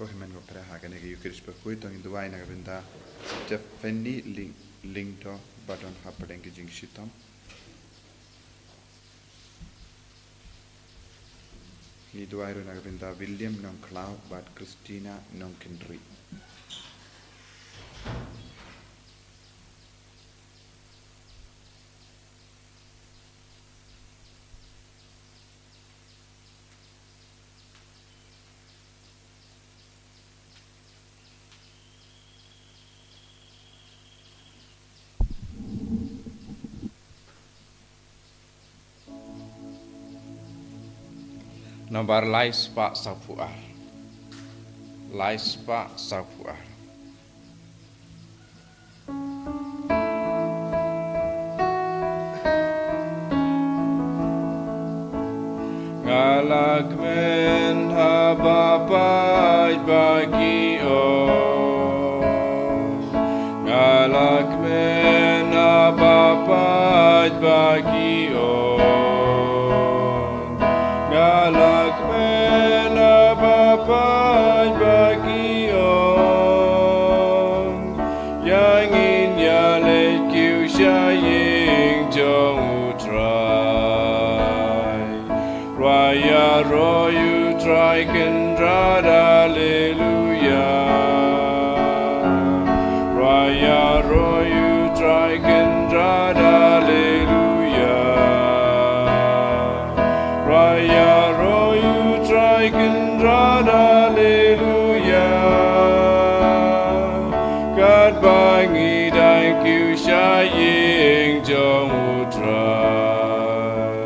Kohimen ko para hagan nag Eucharist Bakhuid tong induay nagabinda Stephanie Lingto badon hapadeng kijing shitam. Induay ro nagabinda William nong Cloud bad Christina nong Kendri. Nomor lais pak safuar. Lais pak safuar. Ngalak men habapai bagi ngalak men habapai bagi ngalak men habapai bagi yang ingin kiu syaying jong Trai Raya royu Trai kendra hallelujah Raya royu Trai kendra hallelujah Raya royu Trai kendra hallelujah God bangi dan kiu syaying jong Trai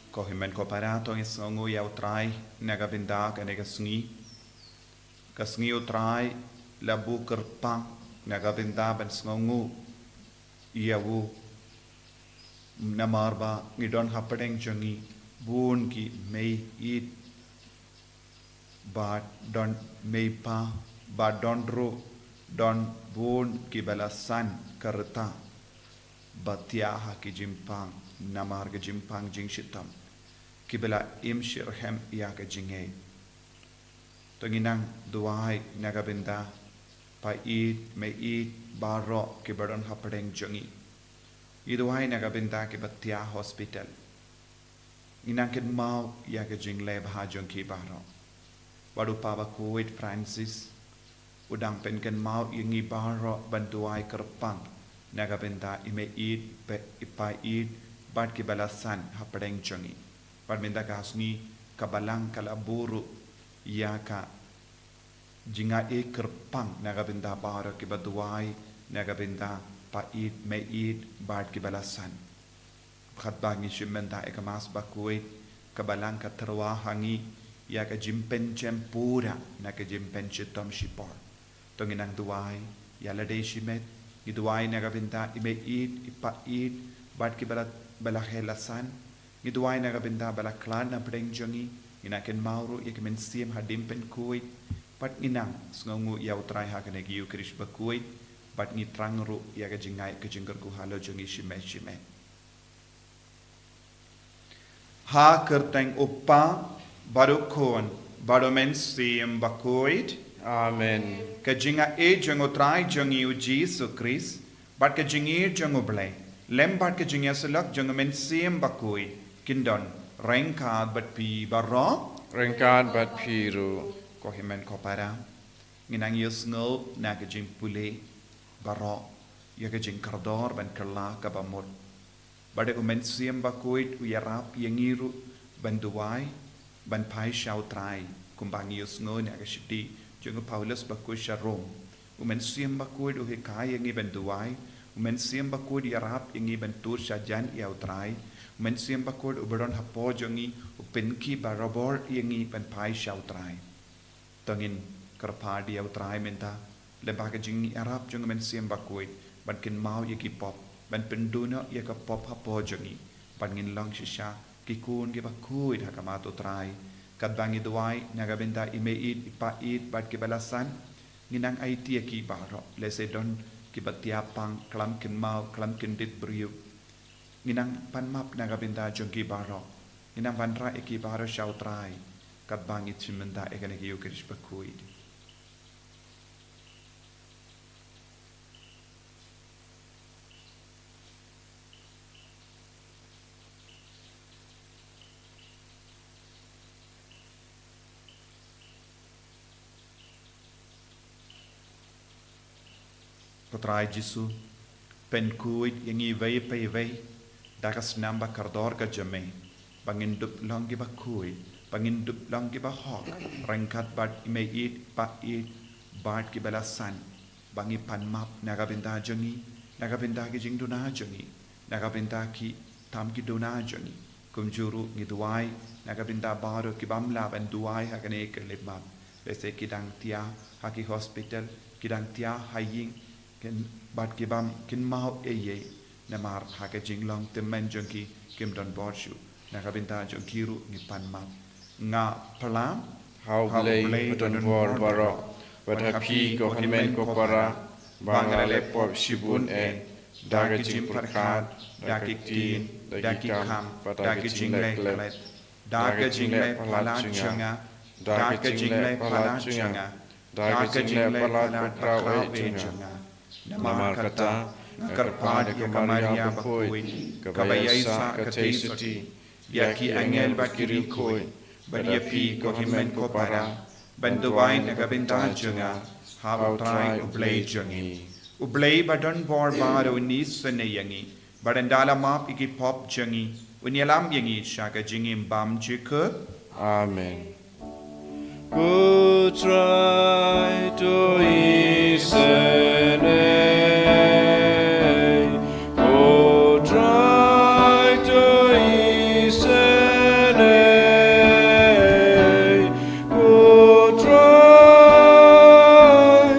Kohimen ko para tong isngu yaw Trai nagabinda kanega Sngi. Kasngi o Trai labu kerpang nagabinda ban sngu yawu namarba ngidon hapadeng jongi bun ki mei it ba don mei pa ba don ro don bun ki balasan karta batiaha ki jimpang namar ki jimpang jing shitam kibela im shirhem ya ka jingay tonginang duai nagabinda pa id me id baro kibadon hapadeng jongi iduai nagabinda kibatia hospital inang kin mau ya ka jingle bha jongki baro wadu pa Bakhuid Francis udang pen ken mau ingi baro bantuai kerpang nagabinda ime id pe ipa id bad kibalasan hapadeng jongi Parminda kasni kabalang kalaburu ya ka jinga e kerpang nagabinda bara kibaduai nagabinda pait meit bad kibalasan khatbangi shimenda ekamas Bakhuid kabalang katerwa hangi ya ka jimpen chempura na ka jimpen chitom shipor tonginang duai ya lade shimet iduai nagabinda imeit ipait bad kibalat balahelasan Iduai nagabinda balaklan na pedeng jongi inakin mauru ikimen siem hadim pen kuit pat inang sngongu yaw Trai hakanegi Eucharist Bakhuid pat ngitrang ru ya ka jingai ka jingger ku halo jongi shime ha kerteng uppa barukon baromen siem Bakhuid Amen ka jinga e jongo Trai jongi u Jesus Christ pat ka jingi jongo blai lembat ka jinga selak jongo men siem Bakhuid Kindon rengkad bat pi barro Rengkat bat piru kohimen kopara nginang yusngo nagajing pule barro yagajing kardor ban kerla kabamot bade umen siem Bakhuid uyarap yangiru banduai ban pai shau Trai kumbang yusngo nagashiti jungo Paulus Bakhuid sharom umen siem Bakhuid uhikai yangi banduai umen siem Bakhuid yarap yangi bantur shajan yaw Trai Mensiam Bakhuid uberon hapo jongi upenki barabor yangi pen pai shau Trai tongin kerpadi yaw Trai menta lebaga jingi arab jong mensiam Bakhuid ban kin mau yaki pop ban penduna yaka pop hapo jongi ban ngin lang shisha kikun ki Bakhuid hakamato Trai kadbangi duai nagabenta imeid ipait bad kibalasan nginang IT yaki baro lesedon kibatiapang klam kin mau klam kin dit briu Nginang panmap nagabinda jongki baro. Nginang panra iki baro shau Trai. kat bang itimenda ekane ki yukerish Bakhuid. Trai Jisu pen kuit yang iway pa iway dakas namba kardor ka jame pangindup lang giba kuit pangindup lang giba hok rangkat bat IMEI pa it bat kibalasan bangi panmap nagabinda jangi nagabinda ki jing duna jangi nagabinda ki tam ki duna jangi kumjuru ngiduai nagabinda baro ki bamla ban duai hakane kelibab lese kidang tia haki hospital kidang tia haying ken bat kibam kin mau eye namar haka jinglong temen jongki kim don borshu nakabinta jongkiru ni panma nga palam how play don bor baro but happy ko himen ko para bangrale pop shibun e daga jim prakhat daki tin daki kam daki jingle klet daga jingle pala chunga daga jingle pala chunga daga jingle pala prawe chunga Namar kata, karpad ke kamaria Bakhuid, kabayaisa katesuti, yaki angel bakiri koi, banyapi ko himen ko para, banduwain nagabinta junga, hab trai ublay jungi. Ublay badon bor baro unis senayangi, badandala map iki pop jungi, unyalam yangi shaka jingim bam jikut. Amen. Go try to isene. Go try to isene. Go try to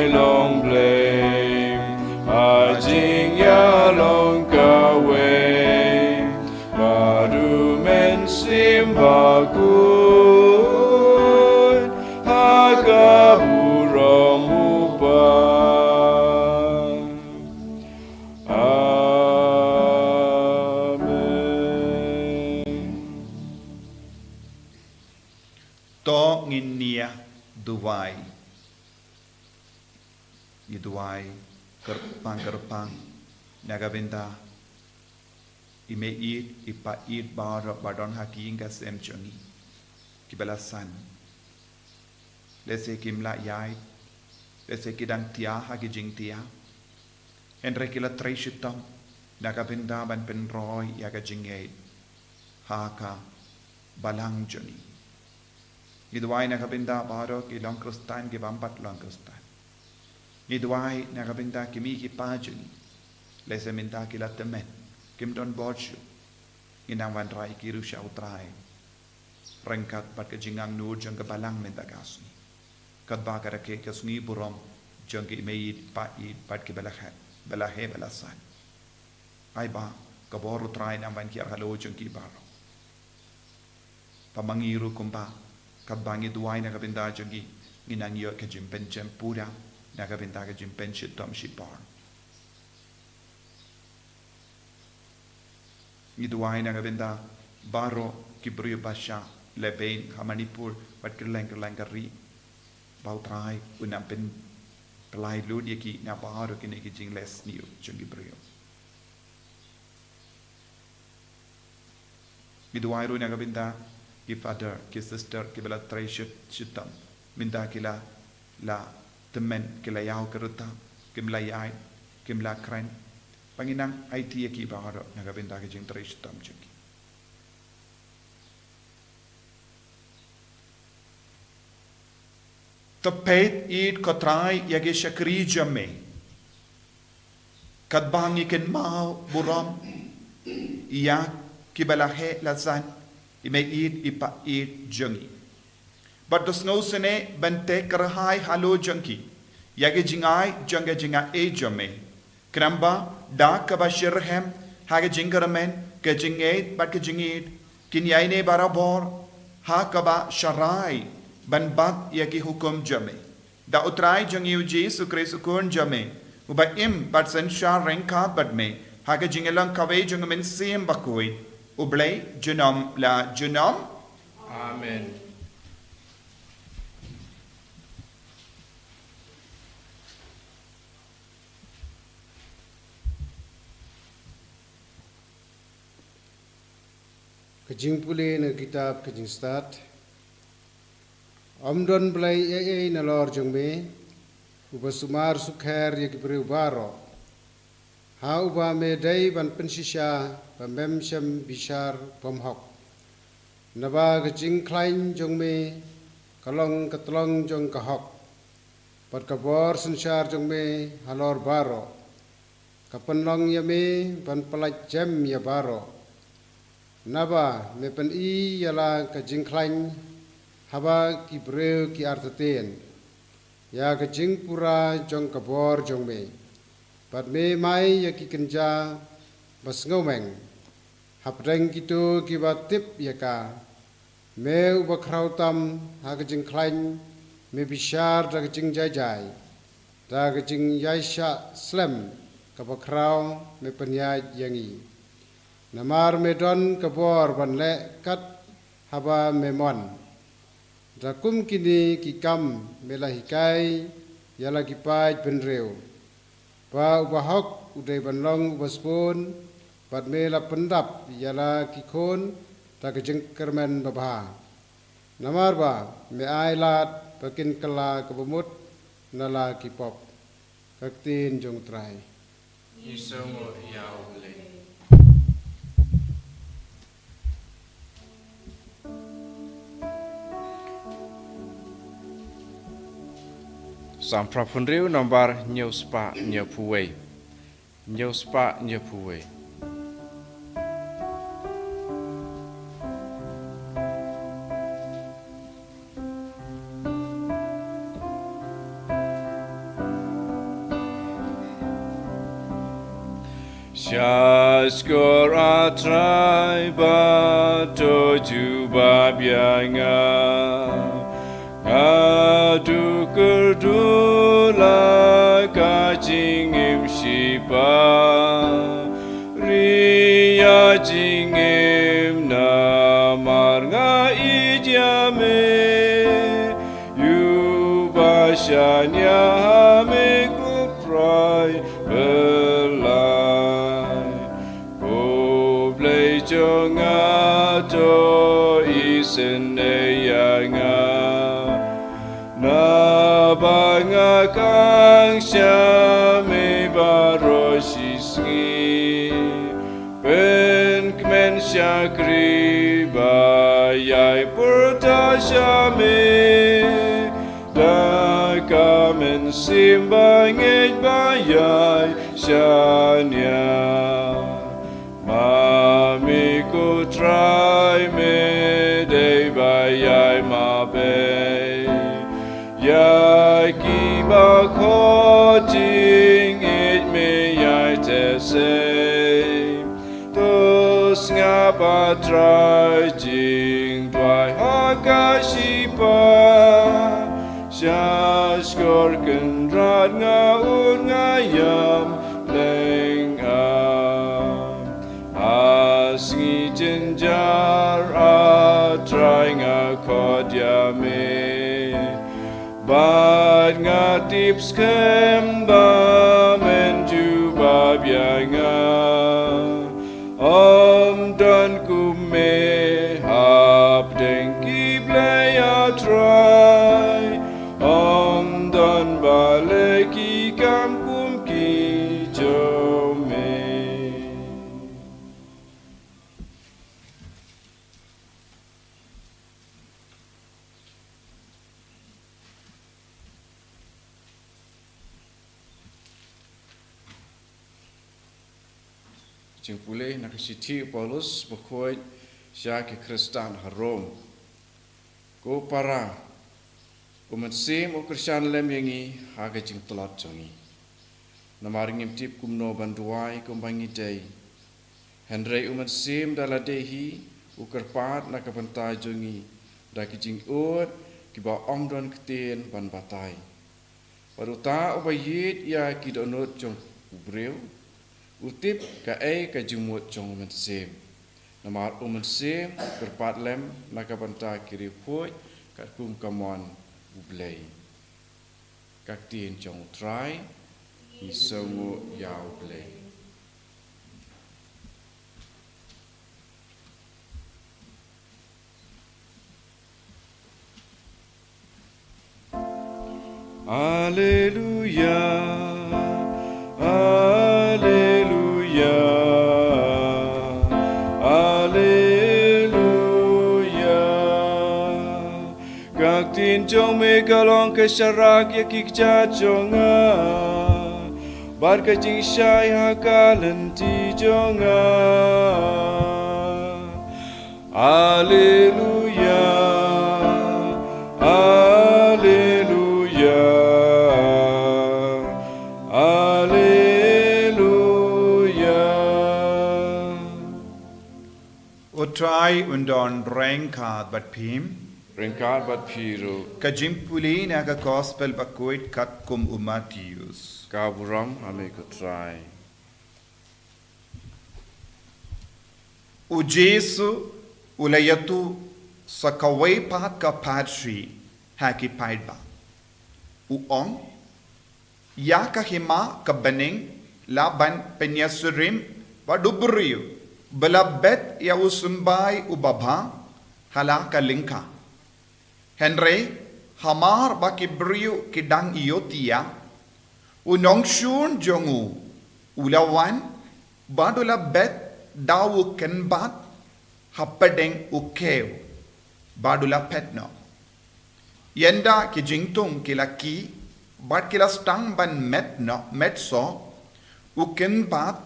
long play. sing ya long kawe baru men sim Bakhuid haga BUROM upah. Amen. To nginia duwai. Iduai kerpang nagabenda IMEI IPA badon haki inga sem chongi kibalasan lese kimla yai lese kidang tia haki jing tiaendre kila Trai shitam nagabenda ban penroy yaga jingay haka balang joni Iduai nagabenda baro ki long kristan ki bampat long kristan Iduai nagabinda kimi ki pajuni lese minta ki latemen kim don bodshu inang wan rai ki rusha utrai rengkat pat ke jingang nur jang ke balang minta kasni kat ba kara ke Sngi BUROM jang ki IMEI pat ki balahe balasan ai ba ka boru trai nang wan ki arhalo jang ki baro pamangiru kumpa kat bangi duai nagabinda jang ki inang yo ke jimpen pura nagabinda ke jimpen shitam shipar Iduai nagabinda baro kibrio basha lebain hamanipur pat kerleng kari bau Trai unam pen pelai lu dia ki na baro kini ki jing les niu jung kibrio Iduai ru nagabinda ki father ki sister ki bela Trai shitam minda kila la temen kila yau keruta kimla yai kimla kren panginang IT ki baharo nagabinda ke jing Trai shitam jing Tepet id ko Trai yagi syakri jame kat bangi ken mau BUROM iya kibalahe lasan IMEI IPA jangi but the snow sene bente kerhai halo jangki yagi jingai janga jinga jame kramba da kabashirhem hage jingaramen ke jingait but ke jingit kinyaine barabor ha kaba sharai ban bat yagi hukum jame da utrai jangi Yesu Kristus kun jame uba im but sanshar renkat but me hage jingelang kawe jangamen sim Bakhuid ublay junam la junam Amen. Kajing pulih na kitab kajing start. Amdon belai nalor jengme. Uba sumar sukher ya kibri ubaro. Ha uba medai ban pensisya pemem syam bishar pemhok. Naba kajing klain jengme kalong katlong jeng kahok. Pat kabor sensyar jengme halor baro. Kapenlong yame ban pelaj jam ya baro. Naba mepen yala kajing klain haba ki breu ki artaten ya kajing pura jong kabor jong me pat me mai ya ki kenja bas ngomeng hapreng kitu ki batip ya ka me uba krautam ha kajing klain me bishar da kajing jai da kajing yaisha slem kabakrau me penyaj yangi Namar medon kabor ban le kat haba memon. Rakum kini kikam melahikai yala kipai penreu. Pa ubahok udai banlong ubaspun pat mela pendap yala kikon ta kejeng kermen babha. Namar ba me ailat pakin kala kebumut nala kipop. Kaktin jong Trai. Isomo yau le. Sampra punriu nomor nyuspa nyepuwe. Nyuspa nyepuwe. Shaskor atrai bato juba bianga Ngadu kerdula kajingim shipa Ria jingim namar nga ijame Yubashanya hame kuprai belai Kublai jonga to iseneyanga Nabanga kang syame baroshi sngi Ben kmen syakri bayai purta syame Dakamen simbangit bayai syanya Mamiku trai medei bayai mabe Yaki bakhoid it me yai tese Tos ngapa trai jing dwai hakashipa Shaskor kendrat ngaun ngayam lengam Asngi jenjar atrai ngakodyame Bad ngatips kemba menjuba bianga dan kume hap dengki playa trai dan baleki kampung ki jome Jing pulih nak siti Paulus Bakhuid sya ke Kristan harom. Ko para umat sim o Kristan lem yangi haga jing telat jongi. Namaring imtip kumno banduai kumbangi day. Henry umat sim dala dehi ukerpat nak kapantai jongi. Daki jing ut kiba omdon ketien ban batai. Paruta ubayit ya kidonut jong ubreu. Utip ka jumut jong umat sim. Namar umat sim kerpat lem nak kapantai kiri puj kat kum kamon ublei. Kak tien jong trai isongu yau blei. Alleluia, Alleluia, Alleluia. Các tin trong mê ca long cái sharak ya kik cha chonga, bar cái ching shai ha ka lenti chonga. Alleluia, Alleluia. Trai undon rengkat bat pim Ringkat bat piru, kajimpuli naga gospel Bakhuid kat kum umatius. Ka BUROM ame ko trai. U Jesu ulayatu sakawai pat ka patri haki paidba. U ong ya ka hima ka bening laban penyasurim wa dubriyu. Belabet ya usumbai ubabha halaka linka. Henry hamar bakibriu kidang iotia unongshun jongu ulawan badula bet dawu kenbat hapadeng ukew badula petno. Yenda ki jingtung kilaki bad kila stang ban metno metso ukenbat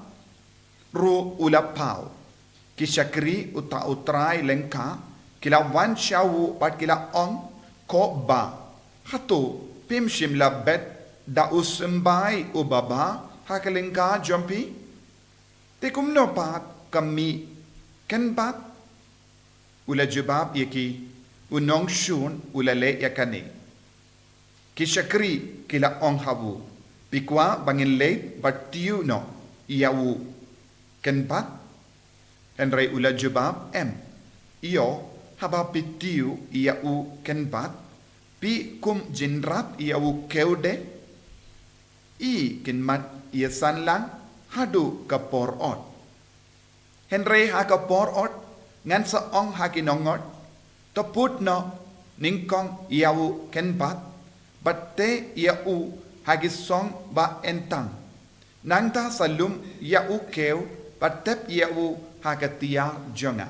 ru ulapau ki syakri uta utrai lengka kila wan syawu pat kila ong ko ba hatu pimshim labet da usembai ubaba hakalengka jompi Te kum no pat kami ken bat ula jubab yaki unong shun ula Lait-ïa kane. Kishakri kila ong habu. Pikwa bangin late but tiu no iyawu ken bat henry ula jubab iyo haba pitiu iyawu ken bat pi kum jinrat iyawu keude i kin mat ia sanlang hadu ka porot. Henry ha ka porot ngan sa ong ha kinongot to put no ningkong iyawu ken bat but te iyawu hagi song ba entang nangta salum iyawu keu but tep iyawu hagatia jonga.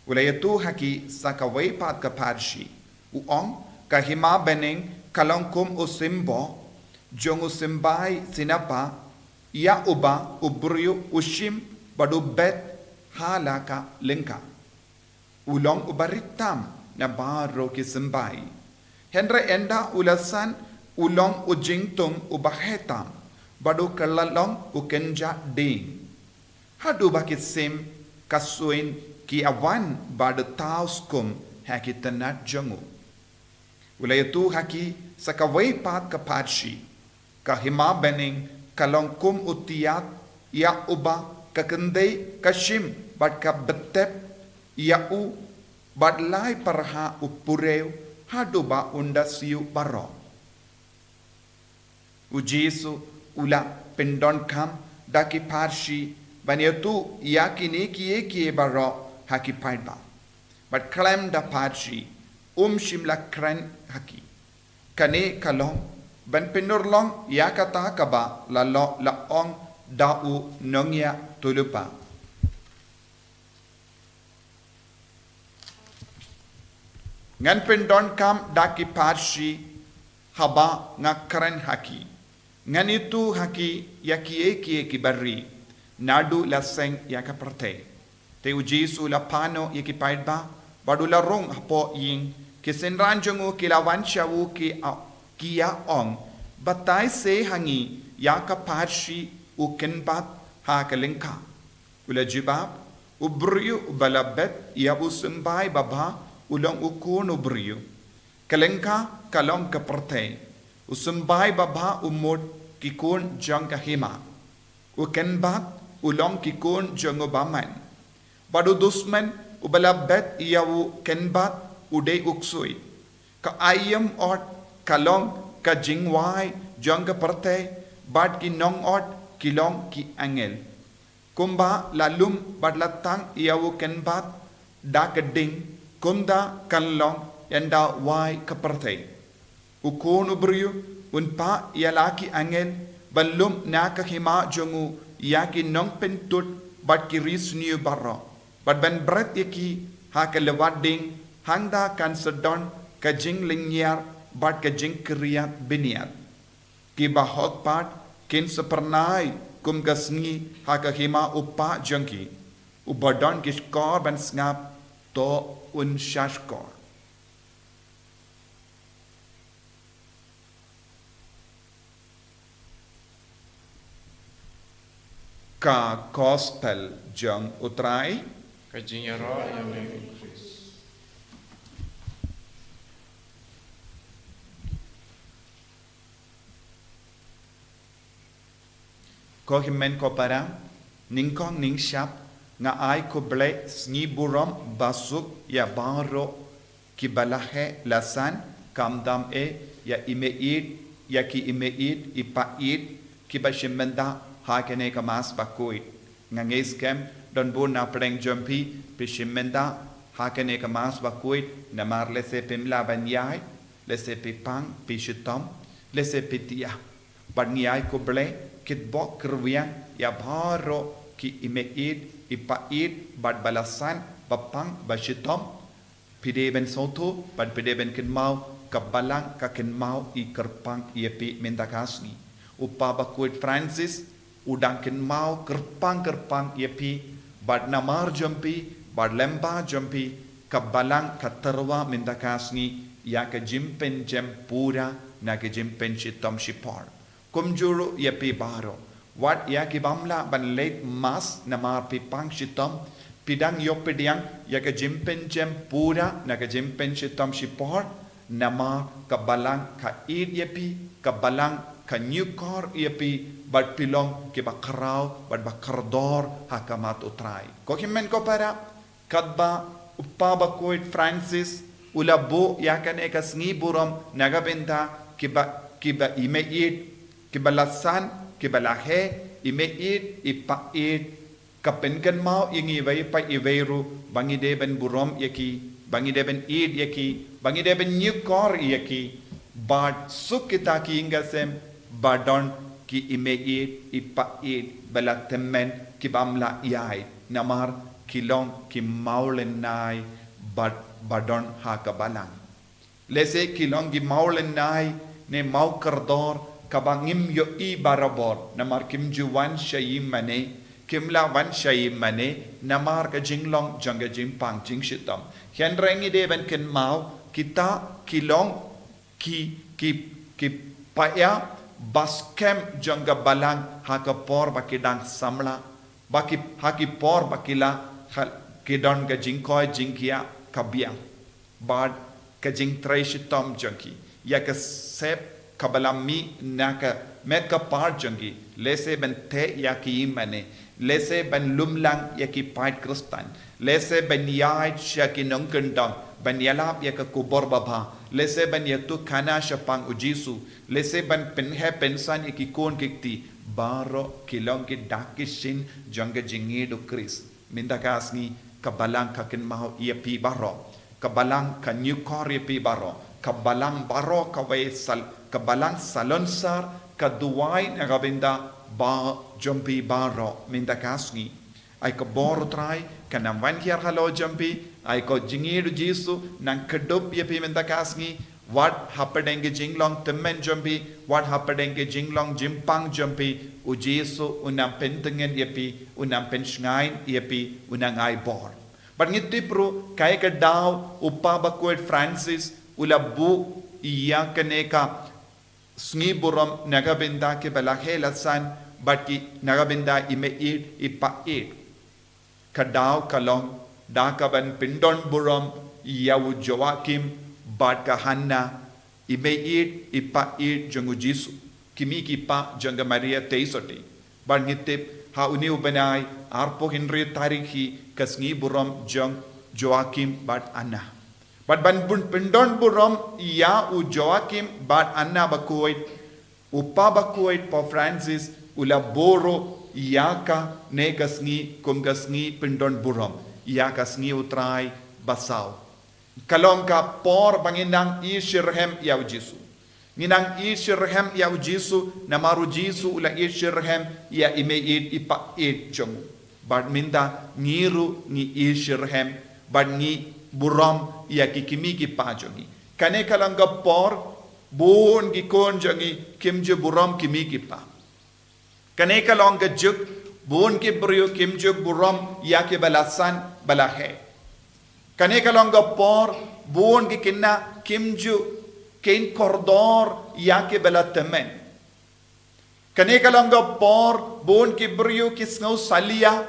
Ulayatu haki sakaway pat ka parshi uong kahima bening kalongkum usimbo jong usimbay sinapa iya uba ubryo ushim badu bet halaka lengka ulong ubaritam na baro kisimbay henry enda ulasan ulong ujingtung ubahetam badu kalalong ukenja ding hadu bakit sim kasuin ki awan badu tauskum hakitanat jangu. Ulayatu haki sakaway pat kapatshi kahima bening kalongkum utiyat ya uba kakendey kashim bad ka betep ya u badlay parha upureu hadu ba undasiu baro. Ujisu ula pendon kam daki parshi banyatu yakini kiye baro haki paidba. But klem da parshi shimla kren haki. Kane kalong ban pinurlong yakata kaba lalo laong dau nongya tulupa. Ngan pendon kam daki parshi haba nga kren haki. Ngan itu haki yakie kibari nadu laseng yakaparte. Te ujisu la pano yakipaidba badu la rong hapo ying kisenranjongu kilawan shawu kia ong batay se hangi yakaparshi ukenbat hakalingka. Ula jibab ubriyu balabet yabu sumbay baba ulong ukun ubriyu. Kalingka kalong kaparte. Usumbay baba umod kikun jang kahima. Ukenbat ulong kikun jang ubaman. Badu dusman ubalabet iyawu kenbat uday uksui. Ka ayam ot kalong ka jingway jang kaparte bad ki nong ot kilong ki angel. Kumba lalum badlatang iyawu kenbat da keding kumda kanlong yanda wai kaparte. Ukun ubriyu unpa yalaki angel balum nakahima jongu yaki nong pentut bad ki risniu barro. Bad ban bret yaki hakalewad hangda kan sedon ka jing lingyar bad ka jing kriyat biniat. Ki bahot pat kin sepernai kum ka Sngi hakahima upa jangki. Ubadon ki skor ban ngap to un shashkor. Ka gospel jang utrai Kajing yaro yang Chris. ko himen ko para ningkong ning shap nga ay ko ble Sngi BUROM basuk ya baro ki balahe lasan kamdam ya IMEI ya ki IMEI IPA ki bashimenda hakene ka mas Bakhuid nga ngeskem don bon na preng jumpi pishimenda hakene ka mas Bakhuid na mar lese pimla banyai lese pipang pishitom lese pitia bad ngiai ko ble kit bok kerwiang ya baro ki IMEI IPA bad balasan bapang bashitom pide ben soto bad pide ben kinmau kabalang ka kinmau I kerpang iepi mendakasni upa Bakhuid Francis udang kinmau kerpang iepi bad namar jumpi bad lemba jumpi kabalang katerwa mendakasni ya ka jimpen jem pura na ka jimpen shitom shipar kumjuru iepi baro Wat ya ki bamla ban late mas namar pi pang shitam pidang yok pidiang ya ka jimpen jem pura na ka jimpen shitam shipor namar ka balang ka id yapi ka balang ka nyukor yapi bat pilong ki bakrau bat bakardor hakamat utrai ko himen ko para kadba uppa Bakhuid Francis ulabo ya kan eka Sngi BUROM nagabenta ki ba IMEI ki balasan ki balahe IMEI IPA kapenkan mau ingi vai pa iveru bangi deben BUROM yaki bangi deben id yaki bangi deben nyukor yaki bad sukita ki ingasem badon ki IMEI IPA balatemen ki bamla iai namar kilong ki maulenai badon ha kabalang lese kilong ki maulenai ne mau kardor kabangim yo I barabor namar kim juwan shayim mane kimla wan shayim mane namar ka jinglong janga jimpang jing shitam henrengi deben ken mau kita kilong ki paya baskem janga balang ha ka por bakidang samla baki haki por bakila kedon ka jingkoi jingkia kabiang bad ka jing Trai shitam jangki ya ka sep kabalami naka meka par jangi lese ben te ya ki mane lese ben lumlang ya ki pait kristan lese ben yai shaki nongkendang ben yalap ya ka kubor baba lese ben ya tu kana shapang ujisu lese ben penhe pensan ya ki kon kikti baro kilong ki dakishin janga jingi do kris minda kasni kabalang kakin mau ia pi baro kabalang ka nyukor ia pi baro kabalang baro kawai kabalang salonsar kaduai nagabinda ba jumpi baro minda kasni ay ka bor Trai kanam wan kiar halo jumpi ay ko jingi do jisu nang kadup ia pi minda kasni what hapadenge jinglong temen jumpi what hapadenge jinglong jimpang jumpi ujisu unam pentengen yapi unam pensngain yapi unang ai bor but ngitipru kay ka daw uppa Bakhuid Francis ulabu iya kaneka Sngi BUROM nagabinda ke balahelasan but ki nagabinda IMEI IPA kadaw kalong dakaban pindon BUROM yawu Joachim bat kahanna IMEI IPA jangu Jisu kimi kipa janga Maria teisoti ban ngitip ha uni ubanai arpo Henry tarikhi kasngi BUROM jang Joachim bat Anna bat ban pindon BUROM ya u Joachim bat Anna Bakhuid uppa Bakhuid po Francis ula boro yaka ne kasngi kum kasngi pindon BUROM ya kasngi utrai basaw kalong ka por banginang ishirhem ya Jisu Ninang ishirhem ya ujisu namaru jisu ula ishirhem ya IMEI IPA jongu. Bad minda ngiru ni ishirhem bad ngi BUROM ya kikimi ki pajongi. Kane kalanga por bon gi kon jongi kimje BUROM kimi ki pa. Kane kalanga juk bon ki brio kimje BUROM ya ke balasan balahe. Kane kalanga por bon gi kinna kimju Kain kordor ya ke bela temen. Kane kalanga por bon ki brio kisngau salia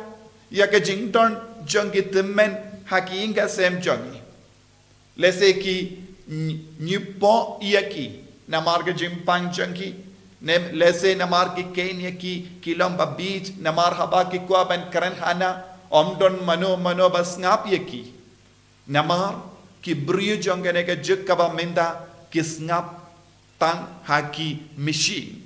ya ke jington jangi temen haki inga sem jangi. Lese ki nyupo yaki namar ke jimpang jangi nem lese namar ki kain yaki kilamba beach namar haba ki kwa ban karan hana omdon mano bas ngap yaki namar ki brio jangane ke jekaba menda kisngap tang haki machine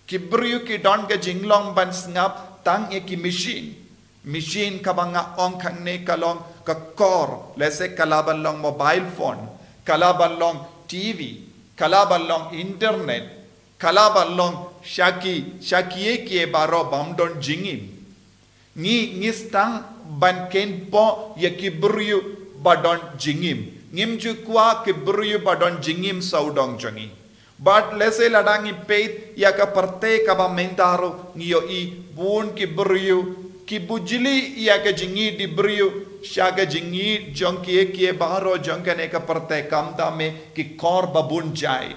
kibriu ki don ke jinglong ban snap tang e ki machine kabanga ong khang ne kalong ka kor lese kalaban long mobile phone kalaban long TV kalaban long internet kalaban long shaki ki baro bamdon jingim ni stang ban ken po ye kibriu badon jingim ngimju kwa kibriu badon jingim saudong jangi but lese ladangi peit ya ka parte ka ba mentaro ngiyo I bun kibriu kibujili ya ka jingi di briu shaga jingi jongki baro jongkane ka parte kamta me ki kor babun jai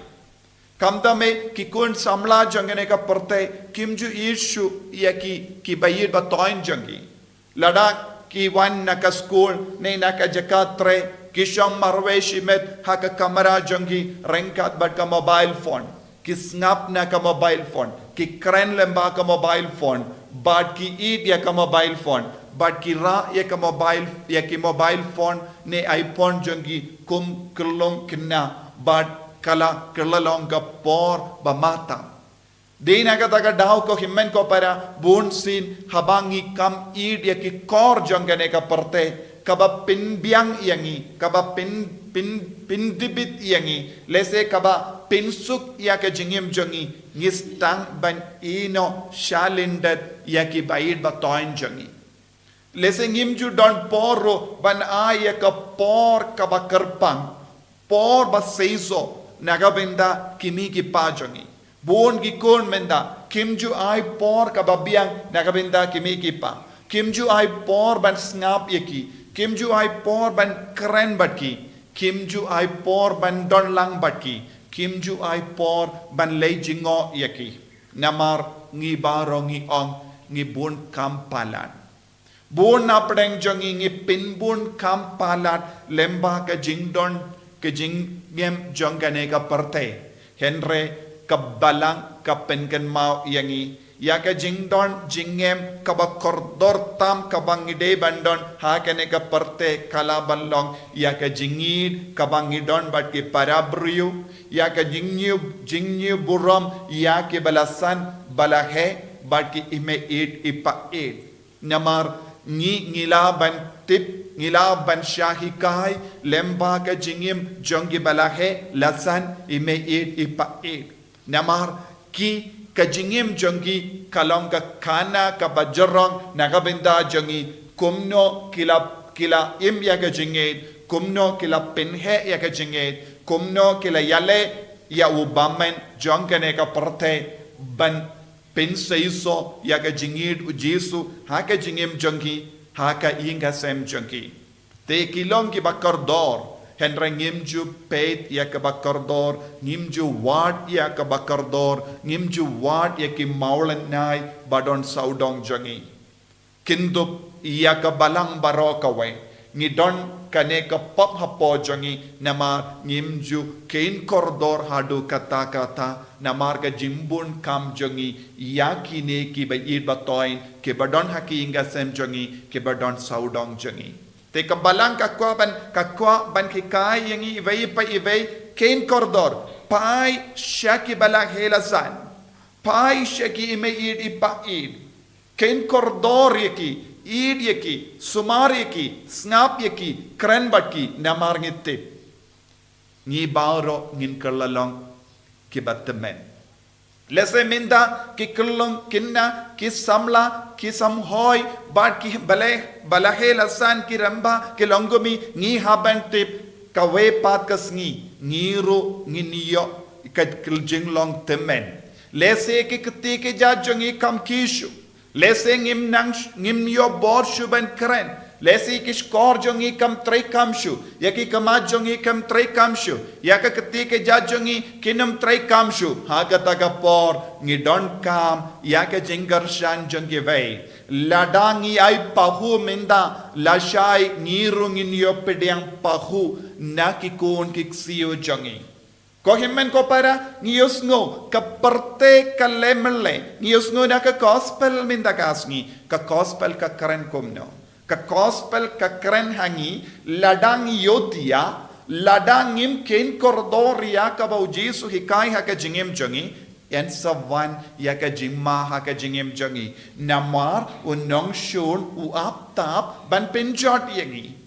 Kamdame ki kun samla jangane ka perte kimju ishu ya ki bayir ba toin jangi. Ladak ki wan naka school ne naka jakatre ki sham marwe shimet haka kamera jangi rengkat bat ka mobile phone. Ki snap naka mobile phone. Ki kren lemba ka mobile phone. Bat ki eat ya ka mobile phone. Bat ki ra ya ka mobile phone ne iPhone jangi kum kelong kena bat kala kelalong ka por bamata. Di na kataga daw ko himmen ko para bunsin habangi kam id ya ki kor jangane ka parte kaba pinbiang yangi kaba pindibit yangi lese kaba pinsuk ya ka jingim jangi ngistang ban ino shalindat ya ki bayid batoin jangi lese ngimju don poro ban ya ka por kaba kerpang por ba seiso nagabenda kimi ki pajongi bon gi kon menda kimju ai por kababiang nagabenda kimi ki pa kimju ai por ban snap yeki kimju ai por ban kren batki kimju ai por ban don lang batki kimju ai por ban lejingo yeki namar ngi baro ngi ong ngi bon kampalan bon napdeng jongi ngi pinbun kampalat lemba ka jingdon ke jingem jongane ka parte henre kabalang kapenken mau yangi ya ka jingdon jingem kabakordor tam kabangide bandon ha kene ka parte kala ballong ya ka jingid kabangidon bat ke parabriu ya ka jingyu burom ya ke balasan balahe bat ke IMEI IPA namar ngila ban tip ngila ban syahikai lemba ka jingim jongi balahe lasan IMEI IPA namar ki ka jingim jongi kalong ka kana ka bajarong nagabenda jongi kumno kila im ya ka jingit kumno kila pinhe ya ka jingit kumno kila yale ya ubamen jongane ka parte ban pinsaiso ya ka jingit ujisu ha ka jingim jongi ha ka inga sem jongi te kilong ki bakardor henra ngimju peit ya ka bakardor ngimju wat ya ka bakardor ngimju wat ya ki maulanai badon saudong jongi kindup ya ka balang barokawe ngidon kane ka pop hapo jongi nama ngimju kein koridor hadu kata namar ka jimbun kam jongi yaki ne ki bayid batoin ke badon haki inga sem jongi ke badon saudong jongi te ka balang kakwa ban ki kai yangi ivei pa ivei kein koridor pai shaki balang helasan pai shaki IMEI IPA kein koridor yaki id yaki, sumar yaki, snap yaki, kren batki, namar ngitip. Ngi bauro ngin kerlalong kibatemen. Lese minda ki kerlong kinna, ki samla, ki samhoy, bat ki balahe lasan ki ramba, ki longomi, ngi haban tip, kawe pat kas ngiru, ngi niyo, ikat kiljing long temen. Lese ki keti ki jajongi kam kishu. Lese ngim yo bor shuban kren. Lese kish kor jongi kam trai kamshu. Yaki kamad jongi kam trai kamshu. Yaka ketike jajongi kinam trai kamshu. Hagata kapor ngidon kam yaka jingar shan jongi vei. Ladangi ay pahu minda lashai ngirungin yo pedyang pahu nakikun kiksiyo jongi. Ko himmen ko para ngiyosngo ka parte ka lemele ngiyosngo na ka gospel minda kasngi ka gospel ka karen komno ka gospel ka karen hangi ladang yodia ladang im ken kordoria ka bau Jesu hikai ha ka jingem jongi en sawan ya ka jimma ha ka jingem jongi namar unong shun u aptap ban penjot yangi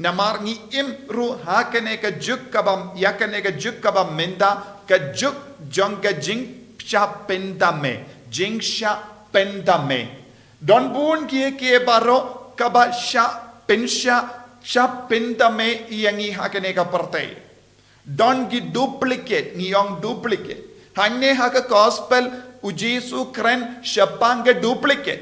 namar ngi im ru hakane ka juk kabam yakane ka juk kabam menda ka juk jong ka jing sha pendame jing sha pendame don bun ki baro kaba sha pendame yangi hakane ka parte don gi duplicate ni yong duplicate hangne haka gospel ujisu kren shapanga duplicate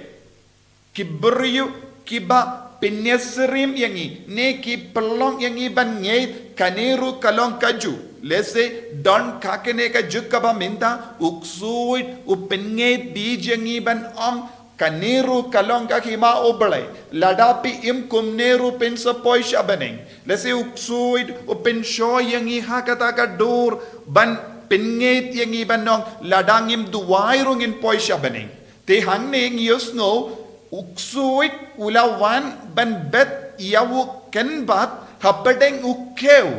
ki buriu kiba penyesrim yangi ne ki pelong yangi ban ngei kaneru kalong kaju lese don kakene ka jukaba minta uksuit upengei bij yangi ban ong kaneru kalong kakima oblay ladapi im kumneru pensa poisha baneng lese uksuit upensho yangi hakata ka dur ban pengeit yangi banong ladangim duwairungin poisha baneng te hangneng yusno uksuit ulawan ban bet yawu kenbat hapadeng ukeu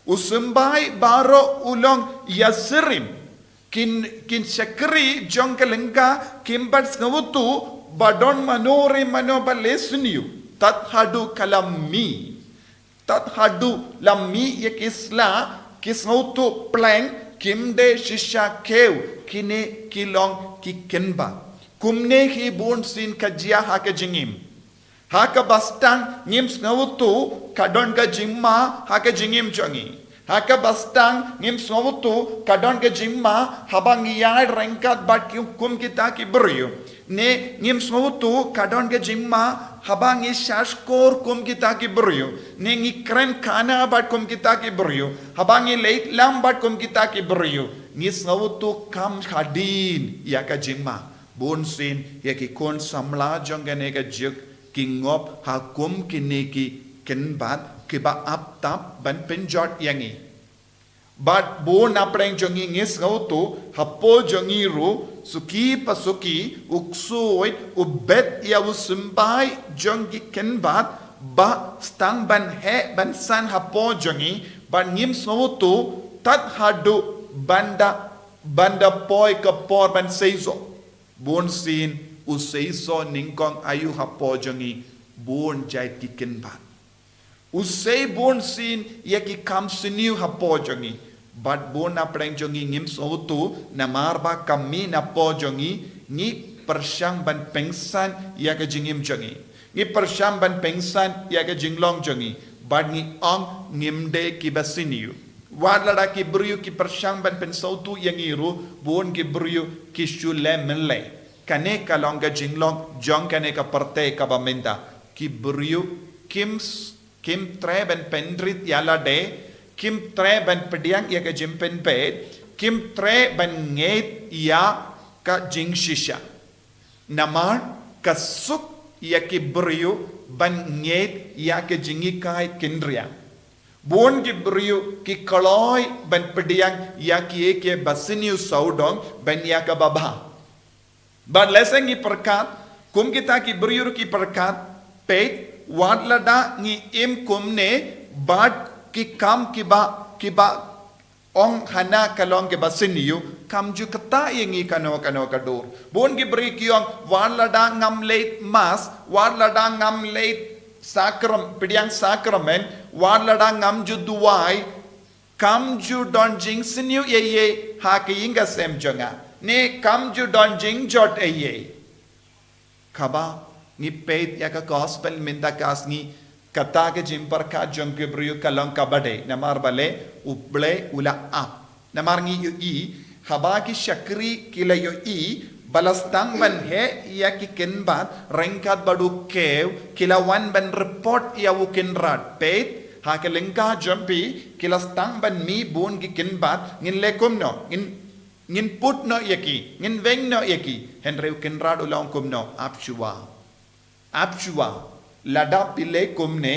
usumbai baro ulong yasirim kin syakri jong kelengka kimbat ngawutu badon manore manobalesniu tat hadu kalami tat hadu lami yakisla kisngautu plank kimde shisha keu kine kilong kikenba kumne hi bon sin kajia haka jingim haka bastang ngim ngawutu kadon ka jimma haka jingim jongi haka bastang ngim ngawutu kadon ka jimma habang yai rengkat bat kum kita ki beryu ne ngim ngawutu kadon ka jimma habang shashkor kum kita ki beryu ne ngi kren kana bat kum kita ki beryu habang Lait-lam bat kum kita ki beryu ngis ngawutu kam khadin ya ka jimma bon sin ya ki kon samla jong gane ka juk ki ngop hakum kini ki kenbat ki ba ap tap ban penjot yangi bat bon apreng jongi ngis ngautu hapo jongi ru suki pasuki uksoi ubet ya usumbai jongi kenbat ba stang ban he ban san hapo jongi ban ngim ngautu tat hadu banda poi ka por ban seizo bon sin useiso ningkong ayu hapo jongi bon jai tiken bat usei bon sin yaki kam siniu hapo jongi bat bon na preng jongi ngim sotu na marba kami na po jongi ni persyang ban pengsan yaka jingim jongi ni persyang ban pengsan yaka jinglong jongi bat ni ong ngimde kibasiniu wadlada ki bryu ki persyang ban pensautu yang iru bon ki bryu ki shule menle kane ka longa jinglong jong kane ka parte ka bamenda ki bryu kim tre ban pendrit yala de kim tre ban pediang ya ka jimpen ped kim tre ban nget ya ka jing shisha namar kasuk ya ki bryu ban nget ya ka jingi kai kindria bon ki bryu ki kaloi ban pediang ya ki eke basiniu saudong ban ya ka baba but leseng ni perkat kum kita ki bryu ki perkat pet wadlada ngi im kumne bad ki kam kiba ong hana kalong ke basiniu kam ju kata yengi kano kadur bon ki bryu ki ong wadlada ngam late mas wadlada ngam late sakram pediang sakramen wadlada ngam ju duai kam ju don jing siniu ye ha ke inga sem jonga ne kam ju don jing jot ye kaba ni pet ya ka gospel minda kas ni kata ke jimpar ka jong ke brio kalong kabade namar bale uble ula ap namar ngi yu i haba ki shakri kila yu i balastang ban he ya ki kenbat rengkat badu kew kila wan ban report ya wukin rat pet ha ke lengka jompi kila stang ban mi bon ki kenbat ngin lekum no ngin put no yaki ngin veng no yaki henre wukin rat ulang kum no apchua lada pile kum ne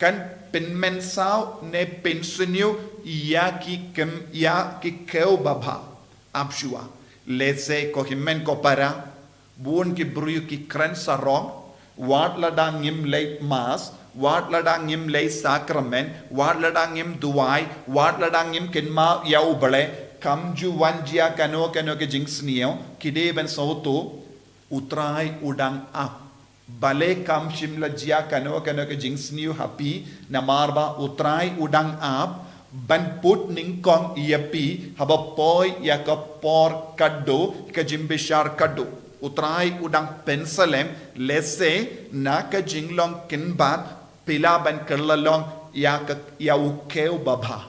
kan penmen sao ne pensunyu ya ki kew baba apchua lese ko himen ko para buon ki bruyu ki kran sarong wat ladang ngim late mas wat ladang ngim late sacrament wat ladang ngim duai wat ladang ngim kenma yau bale kam ju wanjia kano ke jingsnio kide ben soto utrai udang ap bale kam shimla jia kano ke jingsnio happy namarba utrai udang ap ban put ningkong iapi haba poi ya ka por kaddo ka jimbishar kaddo utrai udang pensalem lese na ka jinglong kinbat pila ban kerlalong ya ukeu baba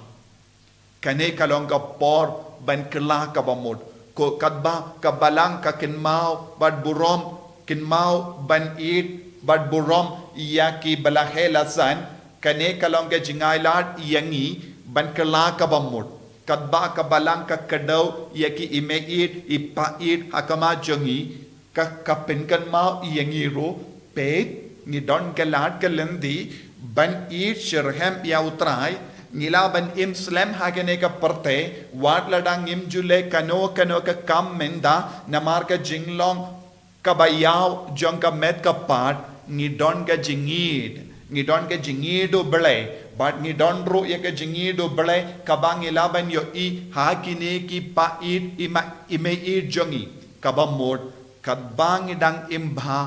kane kalong ka por ban kerla ka bamod ko kadba ka balang ka kinmao bad BUROM kinmao ban it but BUROM ia ki balahelasan kane kalong ke jingailat yangi ban kala kabamut kadba kabalang ka kadaw ia ki IMEI IPA hakama jongi ka kapenkan mau yangi ro pet ni don galat galendi ban shirham ya utrai ngila ban slam hagane ka parte wat ladang jule kano ka kam menda namar ka jinglong kabayaw jong ka met ka pat ni don ka jingido bele but ni don ro ya ka jingido bele kabang ilaban yo hakine ki IMEI jongi kabamod kadbang idang imbha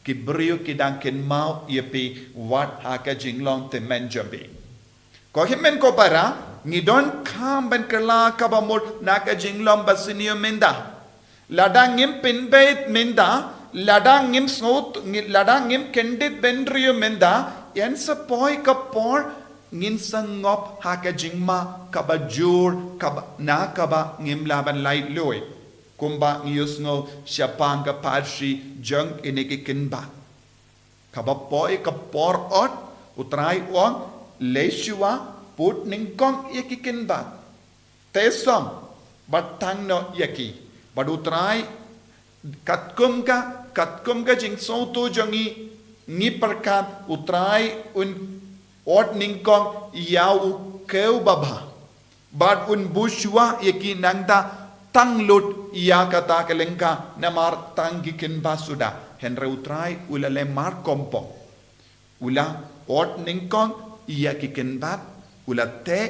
kibrio kidang kinmau yepi wat haka jinglong te menjabi ko himen ko para ni don kam ban kala kabamod naka jinglong basinio menda ladang im pinbait menda ladang im snot ladang im kendit benrio menda yan sa poi kapor ngin sangop haka jingma kabajur na kaba ngim laban light loy kumba ngiyus ngo siapang ka parsi jeng inikikinba kabapoi kapor ot utrai ong leishua put ningkong ikikinba tesom batang no yaki badutrai katkum ka jing soto jongi ni perkat utrai un ot ningkong yau keu baba bad un bushwa yaki nangda tanglut ia kata kelengka namar tanggikin basuda henre utrai ula lemar kompo ula ot ningkong ia kikin bat ula te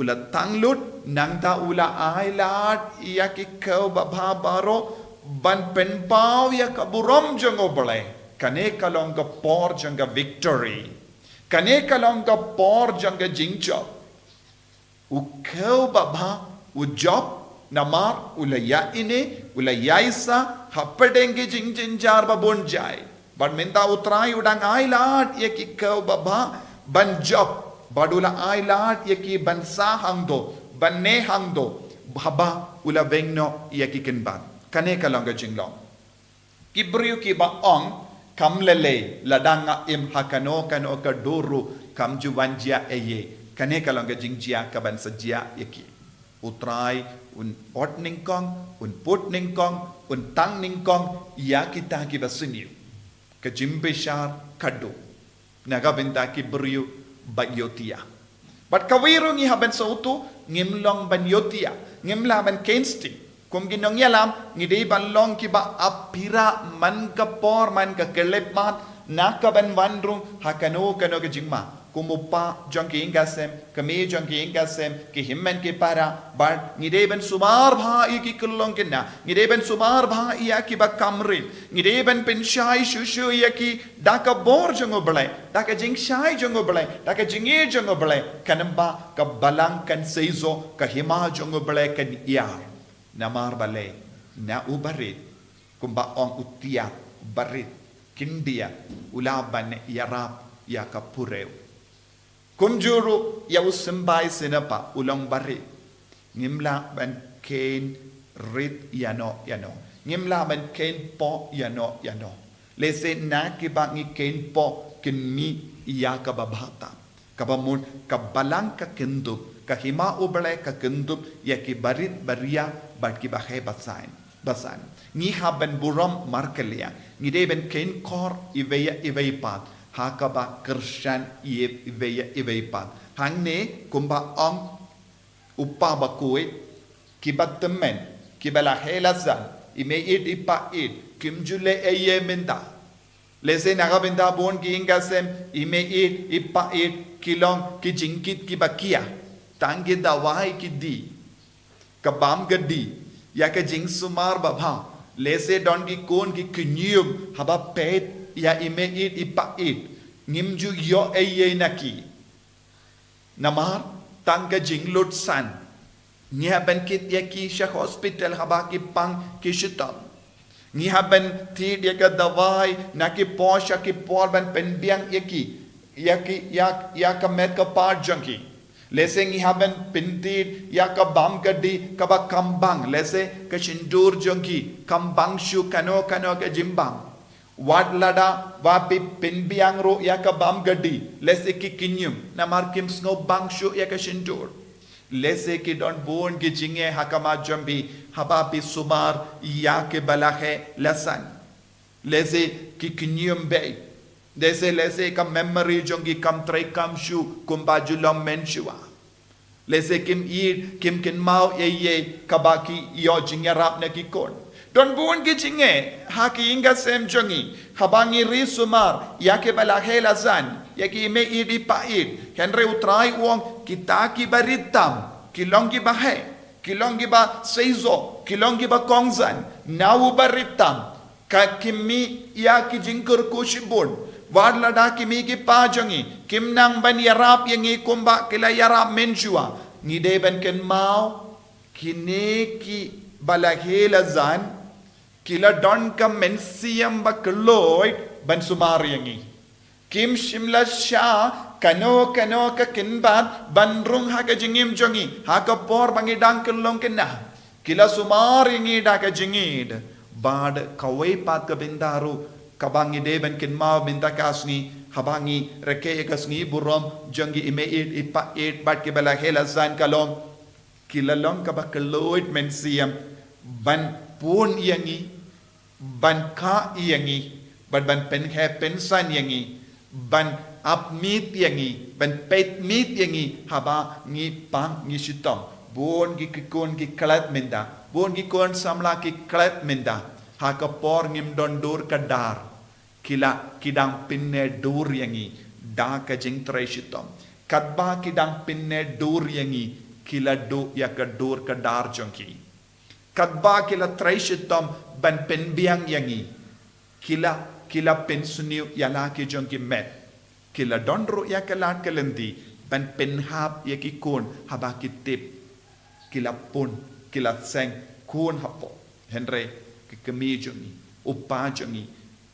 ula tanglut nangda ula ailat ia kikau babha baro ban penpau ya kaburom jongo bale kane kalong ka por janga victory kane kalong ka por janga jingcho ukau babha ujob namar ulaya ini ulaya isa hapadenge jinjar babon jai but minta utrai udang ailat ye ki kau baba ban job badula ailat ye ki ban sa hangdo ban ne hangdo baba ula vengno ye ki kenban kane kalanga jinglong kibriu ki ba ong kamlele ladanga im hakano kano ka duru kamju wanjia eye kane kalanga jingjia ka ban sajia ye ki utrai un ot ningkong un put ningkong un tang ningkong ya kita ki basiniu ke jimbeshar kadu naga benta ki beriu bayotia but kawiru ngi haben sautu ngimlong ban yotia ngimla ban kensti kum ginong yalam ngi dei ban long ki ba apira man ka por man ka kelep mat naka ban wandrung hakano kano ke jingma kumupa jangki ingasem kami jangki ingasem ki himmen ki para bar ngideben sumar bha iki kullong kinna ngideben sumar bha iya ki ba kamri ngideben penshai shushu iya ki daka bor jango belai daka jingshai jango belai daka jingi jango belai kanamba ka balang kan seizo ka hima jango belai kan iya namar balai na ubarit kumba ong utia barit kindia ulaban yarap ya kapureu kumjuru ya usembai sinapa ulang bari ngimla ban ken rit yano ngimla ban ken po yano lese na ki ba ngi ken po kinmi iya ka babata kabamun kabalang ka kendup ka hima ubale ka kendup ya ki barit baria bat ki bahe basan ngi haben BUROM markelia ngi deben ken kor iveya pat hakaba kershan ivepan hangne kumba ong upa Bakhuid kibat temen kibala helazan IMEI IPA kimjule eye menda lese naga benda bon ki ingasem IMEI IPA kilong ki jingkit ki bakia tangi dawai ki di kabam gadi ya ka jing sumar babha lese don ki kon ki knyum haba pet ya IMEI IPA ngimju yo eye naki namar tangga jinglut san ngihaban kit ya ki sha hospital haba ki pang ki shitam ngihaban ti dia ka dawai naki posha ki porban penbiang ya ka met ka par junkie lese ngihaban pintit ya ka bam gadi ka ba kambang lese ka shindur junkie kambang shu kano ka jimbang Wad lada wapi pinbiang ro ya ka bam gadi lese ki kinyum na markim snow bang shu ya ka shindur lese ki don bon ki jinge hakama jambi hababi sumar ya ke balahe lasan lese ki kinyum be lese ka memory jongi kam trai kam shu kumbajulam menshua lese kim kim kin mau ye kabaki yo jingerap na ki kon Don buon gichinge haki inga sem jongi habangi risumar yake balahela zan yake IMEI pait henre utrai wong kitaki baritam kilongi bahe kilongi ba seizo kilongi ba kongzan nawu baritam ka kimi yaki jingkur kushibun wadlada kimi ki pa jongi kimnang ban yarap yangi kumba kila yarap menjua ngide ban ken mau kineki balahela zan Kila don ka mensiam ba kloid ban sumariangi. Kim shimla sha kano ka kinbat ban rung ha ka jingim jongi ha ka por bangi dang kelong kena. Kila sumariangi da ka jingid bad kawai pat ka bindaru kabangi de ban kinma binta kasni habangi reke kasni burom jongi IMEI IPA bat ke bala hela zan kalong kila long ka ba kloid mensiam ban pun yangi ban ka yangi ban pen he pensan yangi ban up meet yangi ban pet meet yangi haba ngi pang ngi sitom bon gi kikon gi kalat menda bon gi kon samla ki kalat menda ha ka por ngim don dur kadar kila kidang pinne dur yangi da ka jing trai sitom kadba kidang pinne dur yangi kila do ya ka dur kadar jongki Kadba kila trai shitom ban penbiang yangi. Kila pensuniu yala ki jong ki met. Kila donro ya kalat kalendi ban penhap ya ki kun haba ki tip. Kila pun, kila seng kun hapo. Henry ki kemi jongi, upa jongi.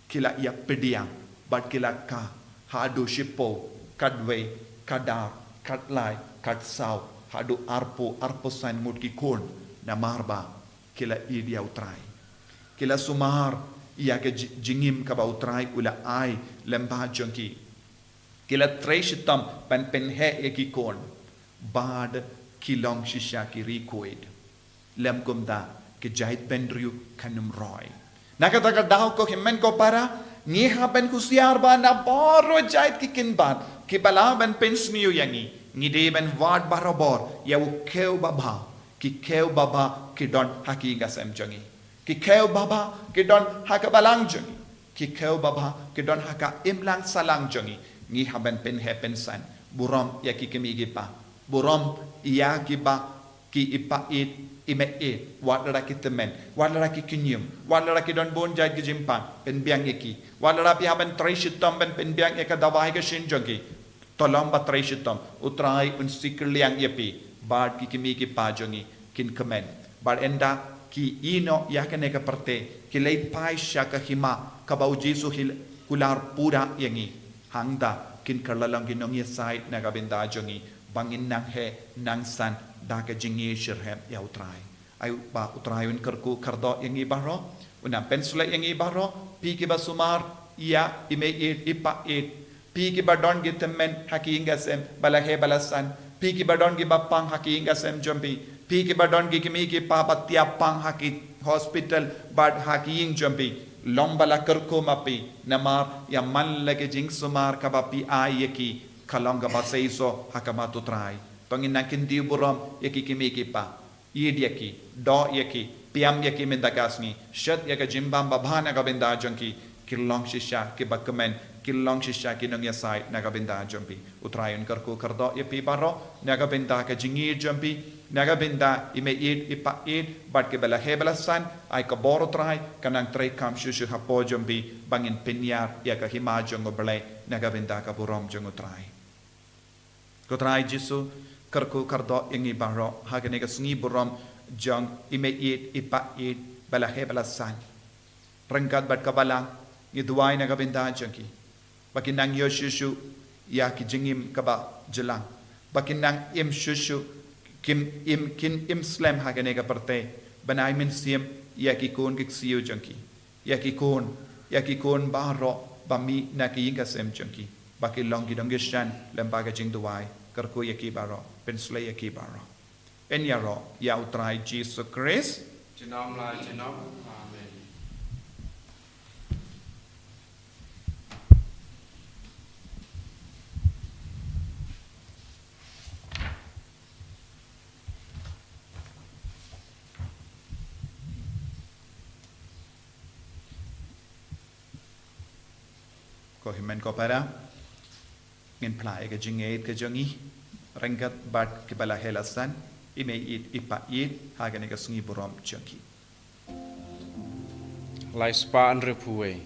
Kila ya pediang, bat kila ka hadu shipo, kadwe, kadar, katlai, katsau, hadu arpo san mut ki kun na marba. Kila idia utrai kila sumar ia ke jingim ka ba utrai ula ai lemba jonki kila trai shitam pan penhe ekikon bad kilong shisha ki rekoid lem kumda ke jait pendriu kanum roy nakata daw ko himmen ko para ni hapen kusiar ba na boro jait ki kinban ki balaban pensniu yangi ni de ben wad barobor ya ukeu baba ki keu baba ki don haki gasem jongi ki keu baba ki don haka balang jongi ki keu baba ki don haka imlang salang jongi ni haben pen hepen san burom ya ki kemi gipa burom ya ki ba ki ipa it IMEI wadara ki temen wadara ki kinyum wadara ki don bon jai ki jimpang pen biang eki wadara pi haben trai shitom pen biang eka dawai ka shin jongi tolong ba trai shitom utrai un sikliang yepi bad ki kimi ki pajongi kin kemen bad enda ki ino yakane ka parte ki lei pai sha ka hima ka bau jisu hil kular pura yangi hangda kin karlalang ginong yesai na ka benda jongi bangin nang he nang san da ka jingi shirhem ya utrai ay ba utrai un karku kardo yangi baro unam pensula yangi baro pi ki basumar ya IMEI IPA pi ki badon gitemen haki ingasem balahe balasan pi ki badon gi bapang haki ingasem jombi pi ki badon gi kimi ki papatia pang haki hospital bad haki ing jombi lombala karko mapi namar ya man lage jing sumar kabapi ayeki kalonga baseiso hakamato trai pangin nakin di burom yeki kimi ki pa yeki do yeki piam yeki mendagasni shat yaka jimbam babana ka benda jonki kilong shisha ki bakmen kilong shisha ki nong yasai naga benda jompi utrayon karko kardo yepi baro naga benda ka jingi jompi naga benda IMEI IPA bat ke bela hebelasan ay ka boro trai kanang trai kam shushu hapo jompi bangin penyar ya ka hima jongo bele naga benda ka burom jongo trai ko trai jisu karko kardo yengi baro hagane ka sngi burom jong IMEI IPA bela hebelasan rengkat bat ka balang iduai naga benda jonki bakinang yo shushu ya ki jingim kaba jelang bakinang im shushu kin im slam hagane ka parte banai min siem ya ki kon ki siyo jangki ya ki kon yakikon baro bami nakiyinga sem chunki baki long gidongishan lembaga jing duwai karku yaki baro pensle yaki baro en yaro yau trai Jesus Christ Chinom la chinom. Amen. ko himen ko para ngin plai ke jingait ke jangi rengkat bat ke bala helasan IMEI IPA hagan ke Sngi BUROM jangi Lai spa andre puwe.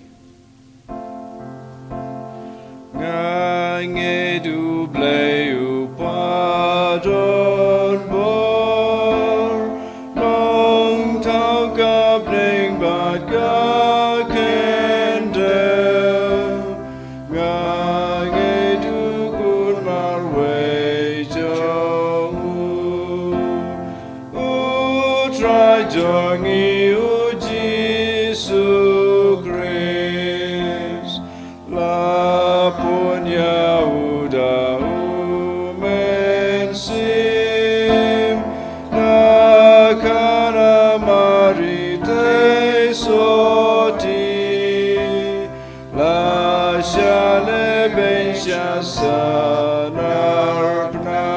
Ngai du play u padon bor long tau ka bring bat ka kende ngai du good mar way jong u try jong u Jesus Christ la punya uda umen sim na kana marite soti la shale ben shasanarpna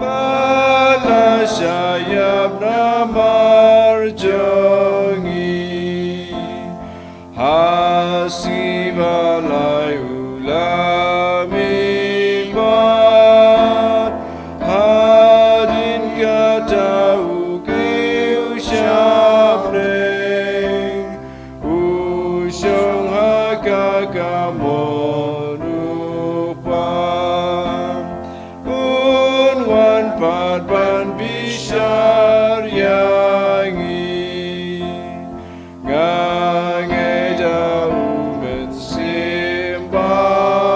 bala shayabna marjongi hasiba lai ulami bat hadin kata ukiu syabreng usyong hakaka monupam unwan padban bishar yangi ngange jauh mensim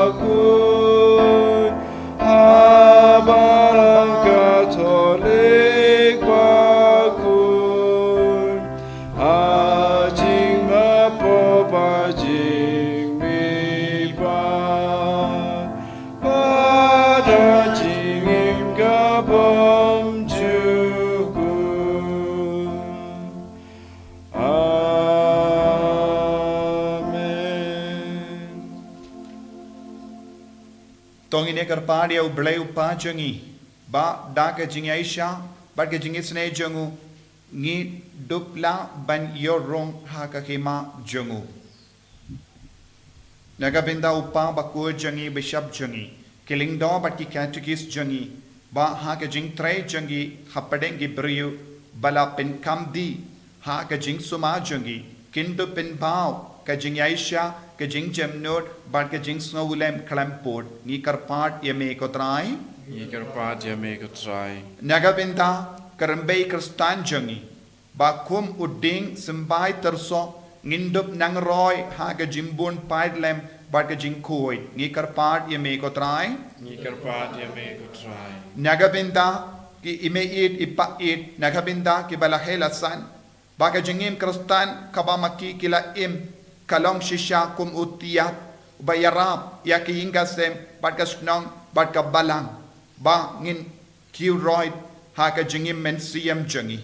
Bakhuid abalang Katolik Bakhuid ajing mapo bajing mipat pada jingim kabom jukun Amen. tong ini kerpa dia ublai upa jangi ba da ke jing Aisha ba ke jing isne jangu ngi dupla ban yorong ha ka kema jangu naga binda upa Bakhuid jangi bishop jangi killing do ba ki catechist jangi ba ha ke jing Trai jangi hapadeng gi briu bala pen kamdi ha ke jing suma jangi kindu pen bao ke jing Aisha ke jing Jamnod ba ke jing Snowlem Klamport ni karpat yeme ko Trai Yikar pa jame ko trai. naga binda karambay kristan jangi ba kum uding sembai terso ngindup nang roy ha ke jimbun paidlem ba ke jing koi ni karpat yeme ko Trai Yikar pa jame ko trai. Nagabinda ki IMEI IPA nagabinda ki balahelasan baka jingim kristan kabamaki kila kalong shisha kum utiyat bayarap yaki ingasem baka snong baka balang ba ngin kiroid haka jingim mensiem jangi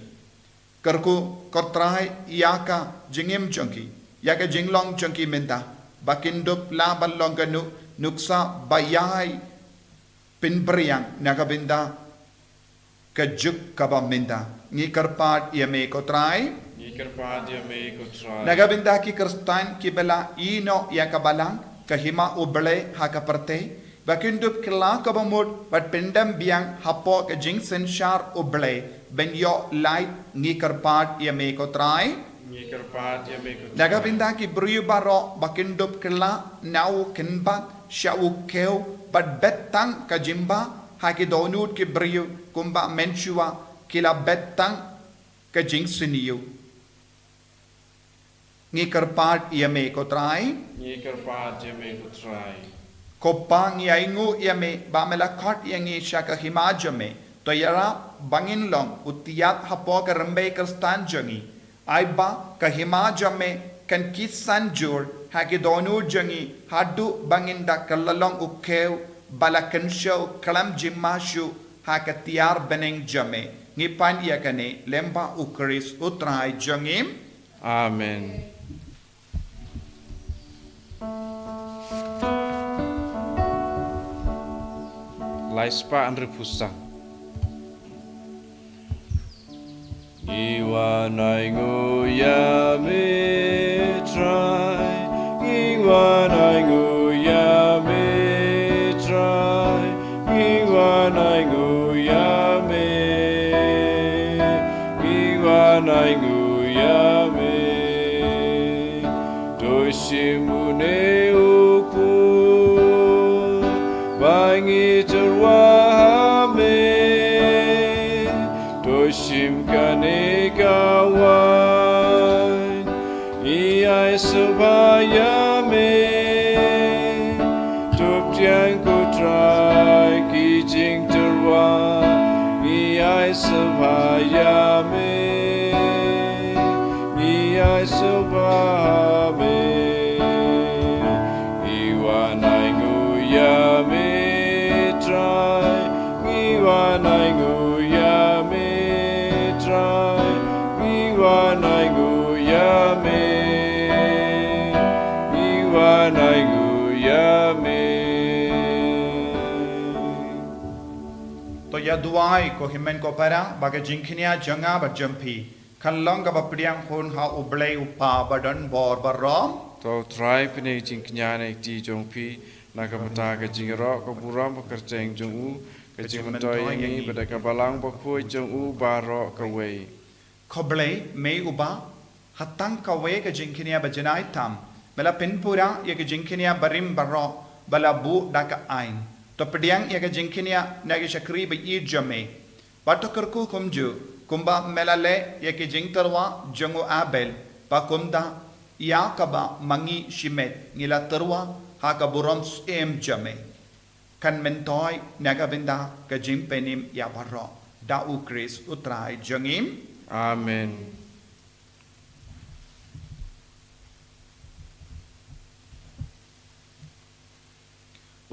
karku kotrai yaka jingim jangi yaka jinglong jangi menda bakindup la balonganu nuksa bayai pinbriang nagabinda kajuk kabaminda ngi karpat yame ko Trai Yikar pa jame ko trai. nagabinda ki kristan ki bela ino ya kabalang kahima uble hakaparte bakindup kila kabamut bat pendam biang hapo ka jing senshar uble ben yo light ngi karpat yame ko Trai Yikar pa jame ko trai. nagabinda ki briu baro bakindup kila nau kinbat shau keu bat betang ka jimba haki donut ki briu kumba menshua kila betang ka jing siniu ngi karpat yame ko Trai Yikar pa jame ko trai. kopang yaingu yame ba melakot yangi shaka himajame to yara bangin long utiyat hapo ka rambe kristan jangi ai ba ka himajame kan kisan jur hagi donu jangi hadu bangin da kalalong ukeu balakan show kalam jimashu hakatiar beneng jame ngipan ia kane lemba ukris utrai jangim. Amen. Laispa Andre Pusang. Iwanai nguya me trai, Iwanai nguya me trai, Iwanai nguya me, Iwanai nguya me, Doshimune uku, bangi terwahame, Doshim kane kawan, iai supaya me, tup tiang ku trai kijing terwa, iai supaya me, iai supaya me, iwanai nguya me trai, iwanai nguya me trai, iwanai nguya me, iwanai nguya me. To ya duai ko himen ko para baga jingkhinia janga ba jampi khanlong ka ba priang khon ha ublei upa badan bor barom. To Trai pene jing knyane ti jong pi nakamata ka jing ro ko BUROM ka kerjeng jong u ka jing mentoi ngi pada ka balang Bakhuid jong u baro ka wei. Khoblei me uba hatang ka we ka jingkhinia ba janai tam bela pinpura ya ka jingkhinia barim baro bala bu da ka ain to pediang ya ka jingkhinia na ka shakri ba i jame patokarku kumju kumba melale ya ka jingtarwa jongo abel pa kumda ya ka ba mangi shimet ngila terwa ha ka BUROM em jame kan mentoi na ka binda ka jingpenim ya baro da ukris utrai jangim. Amen.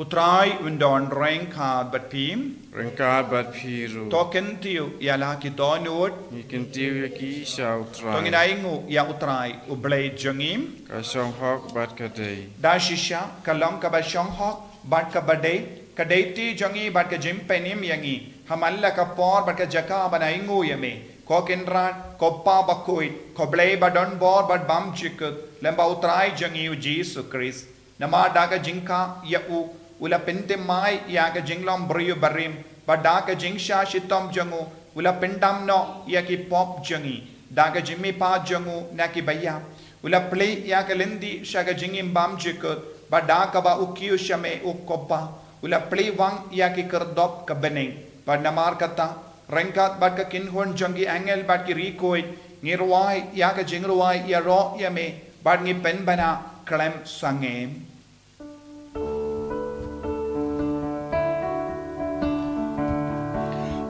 Utrai undon rengka bat pim Rengkat bat piru. token tiu yala ki donut Ikin tiu ya ki shau tongin Trai. aingu ya utrai ublei jangim Ka shong hok bat ka dei. da shisha kalong ka ba shong hok bat ka badei ka deiti jangi bat ka jimpenim yangi hamalla ka por bat ka jaka ban aingu yame ko kenran ko pa Bakhuid ko blei badon bor bat bam chikut lemba utrai jangi u Jesus Christ nama daga jingka ya u ula pente mai ya ka jinglom briyu barim pada ka jingsha shitom jangu ula pendam no ya ki pop jangi daga jimmi pa jangu na ki baya ula play ya ka lendi shaga jingim bam chikut pada ka ba ukiu shame ukopa ula play wang ya ki kerdop ka beneng pada namar kata rengkat bat ka kinhon jangi angel bat ki rikoi ngirwai ya ka jingruai ya ro ya me bat ngi pen bana klem sangem.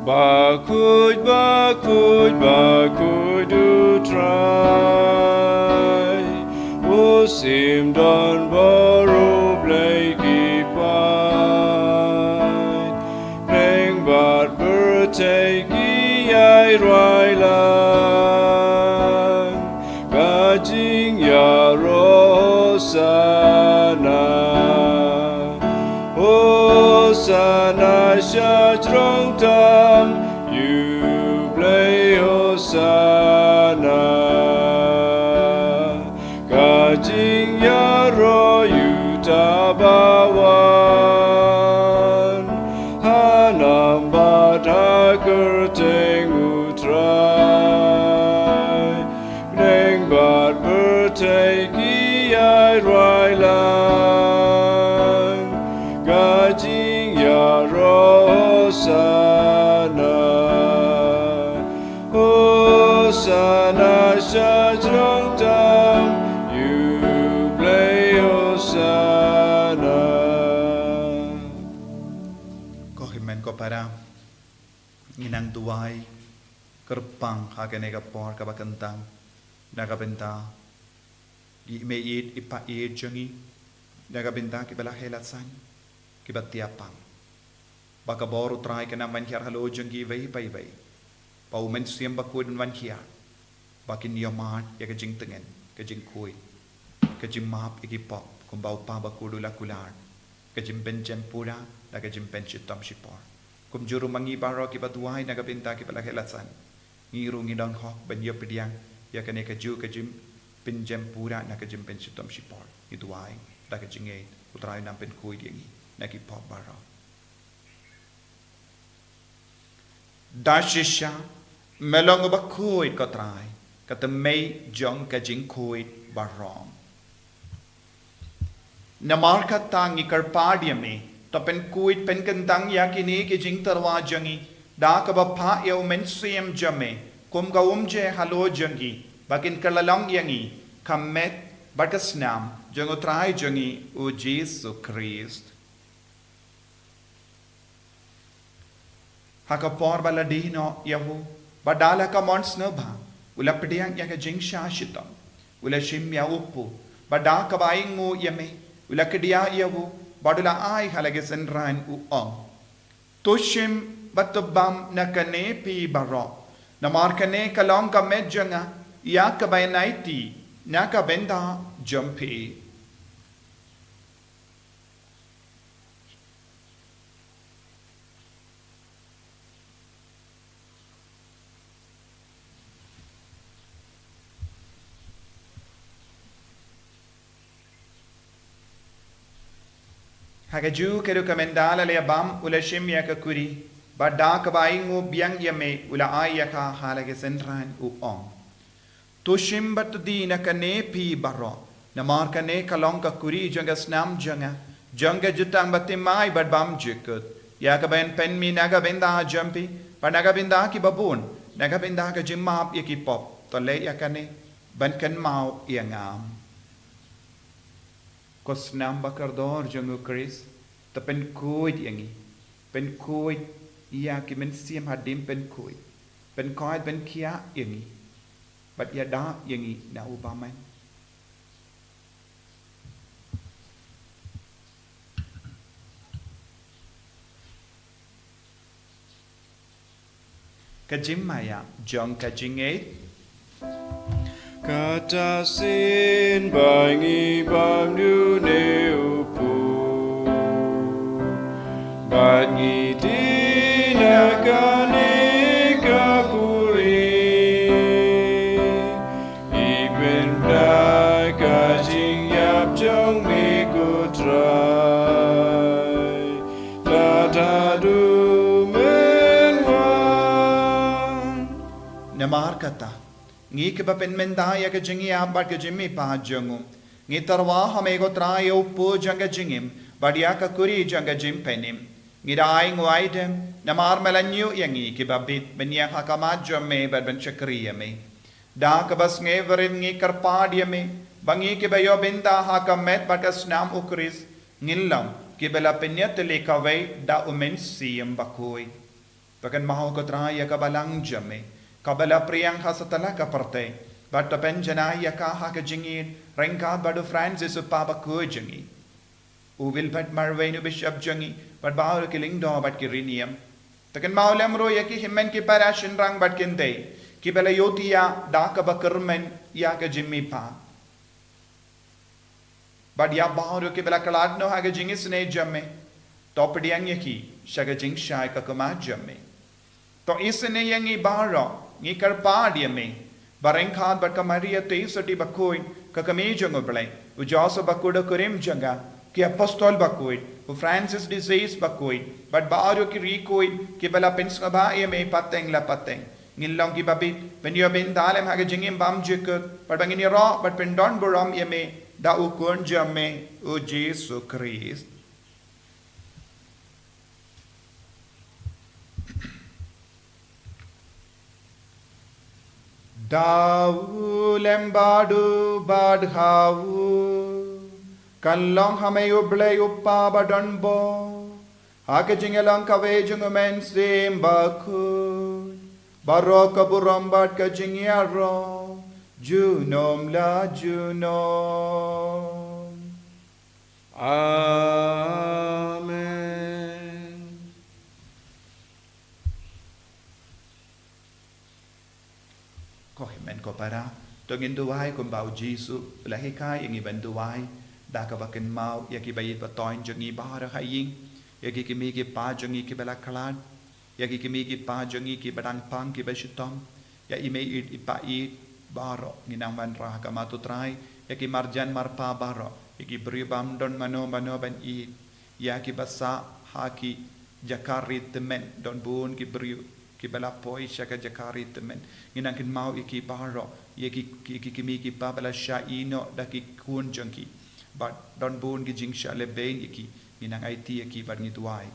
Bakhuid, Bakhuid, Bakhuid utrai, usim don baro blai kipai, neng bat bertei kiai rai lang, kajing ya rosana, Hosana shajrong tam, you play Hosana. Kajing yaro you tabawan, hanam bata kerteng utrai, neng bat bertei kiai rai lang, kajing yaro Hosana, Hosana shajrong tam, you play Hosana. Ko himen ko para nginang duwai kerpang hagane ka por ka bakantang nakabenta IMEI IPA jangi nagabinda kibala helatsan kibatiapang baka boru trai kana manhiar halo jangi vai pai vai pau men siam Bakhuid manhiar bakin yaman ya ka jing tengen ka jing koi ka jing map ikipop kumbau pa Bakhuid la kular ka jing benjem pura la ka jing benchitam shipor kum juru mangi baro kibatuai nagabinda kibala helatsan ngiru ngidon hok ben yo pediang ya ka ne ka ju ka jing pinjam pura na ka jim pensitom shipor itu ai da ka jinge utrai nam pen koi dingi na ki pop baro dashisha melong Bakhuid ko trai ka te mei jong ka jing koi barong na marka tangi karpadia me to pen koi pen kandang ya kini ki jing tarwa jangi da ka ba pha yo men sim jame kum ka je halo jangi bakin kalalong yangi kamet bakasnam jango trai jangi o Jesus Christ hakapor baladino yahu badala ka mons naba ula pediang ya ka jingsha shitam ula shim ya upu bada ka baingu yame ula kedia yahu badula ai halage senran u on toshim batobam nakane pi baro namarkane kalong ka medjanga ya ka bainaiti naka benda jumpi Hagaju keru kamendala le bam ula shimya ka kuri badda ka baingu biang yame ula ayaka halage senran u on tushim bat dina ka ne pi baro na mar ka ne kalong ka kuri janga snam janga jutang batimai bad bam jikut ya ka ben pen mi naga benda jampi pa naga benda ki babun naga benda ka jimap ya ki pop to le ya ka ne ban kan mau iangam ko snam bakardor jangu Chris ta pen kuit yangi pen kuit ya ki men siam hadim pen kuit pen koit pen kia yangi but ya da yangi na ubaman kajim maya jong kajing Kata sin bangi bam du ne upu bangi dina kane kapuri ibn da kajing yap jong mi ku trai ta du men wan namar kata ngi ke bapen menda ya ke jingi abat ke jimmi pa jangu ngi tarwa hame go trai upu janga jingim badia ka kuri janga jim penim ngi dai ngwaidem namar melanyu yangi ke babit benya hakama jamme bad ben chakriya me da ka bas nge verin ngi karpadia me bangi ke bayo benda hakamet bakas nam ukris ngillam ke bela penyat le kawai da umen siem Bakhuid pakan maho ko trai ya ka balang jamme kabala priyang hasatala ka parte but pen jana ya ka ha ka jingin rengka badu Francis pa Bakhuid jingi u will but marvenu bishop jingi but baur killing do but kirinium takan Mawkhlam ro ya ki himmen ki parashin rang but kinte ki bela yotia da ka bakermen ya ka jimmi pa but ya baur ki bela kalad no ha ka jingi sne jamme topdiang yaki shaga jing shai ka kama jamme to isne yangi baro ngi karpadia me barengkhat bat kamaria teisati Bakhuid ka kami jango blai u joso Bakhuid kurim janga ki apostol Bakhuid u Francis disease Bakhuid but baaro ki recoid ki bala pensaba e me pateng la pateng ngilong ki babit when you been dalem ha jingim bam jikut but bangini ro but pendon BUROM e me da u kun jamme u Jesus Christ Dau lembadu badhavu Kalong hame uble uppa badonbo Hake jingelang kawe jungumen sim Bakhuid Baroka BUROM bad ka jingiaro Junom la junom. Amen. Kohimen ko para. Tungin duwai kung bau Jisu. Lahikai yang iban duwai. Dakabakin mau. Yaki bayit batoin jangi bahara haying. Yaki kimi ki pa jangi ki balakalad. Yaki kimi ki pa jangi ki badang pang ki bashitom. Ya IMEI IPA baro nginang man rah kamatu trai yaki marjan marpa baro yaki beribam don mano ban I yaki basa haki jakari temen don bun ki beri ki bala poi shaka jakari temen nginang kin mau yaki baro yaki kimi ki pa bala shaino daki kun jangki but don bun ki jingsha le bain yaki nginang IT yaki bar ngituai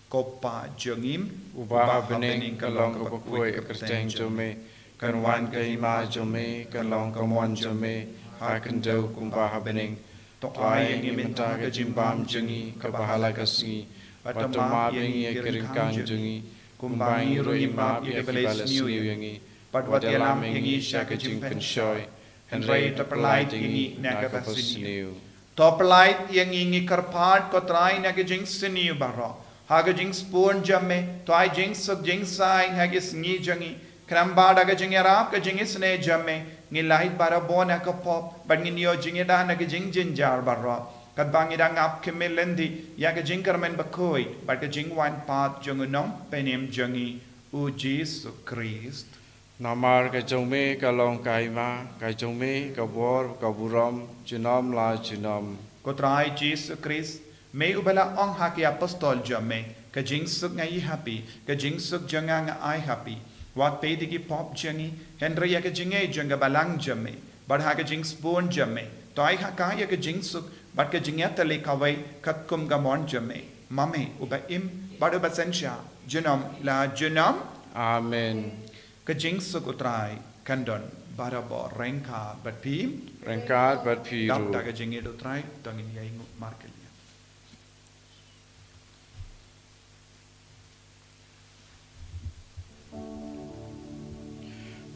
kopa jangim ubah bening kalong ko bakhuid kerteng jome kan wan kai ma jome kan long kamon jome ha kan do kumbah bening Trai yang minta ke jimbam jengi ke bahala kasngi patama bengi keringkan jengi kumbangi roi ma ye balas niu yangi patwat yalam yangi sya ke jingpen shoy henrei tapalai tingi naga basniu Toplait yang ingi karpat ko trai na ke jing siniu baro haga jing spoon jamme toai jing suk jing sai hagi sngi jangi Krambada ka jing arab ka jing isne jamme ngilahit para bona ka pop ban nginyo jing ida na ka jing jinjar barro kat bang ida ngap kemelendi ya ka jing karmen Bakhuid bat ka jing wan pat jungunom penim jangi u Jesu Christ namar ka jome ka long kai ma ka jome ka bor ka BUROM junom la junom ko trai Jesu Christ me ubala ong haki apostol jamme ka jing suk ngai happy ka jing suk janga ai happy Wat pedigi pop jangi, Henry ya ke jinge janga balang jamme, but ha ke jing spoon jamme, toai ha ka ya ke jing suk, but ke jingeta le kawai kat kum gamon jamme, mame uba im, but uba sensha, junom la junom, amen ke jing suk utrai, kandon, barabo renka, but pim, rengkat bat dap piru ta ke jinge utrai, tangin ya ingu markel.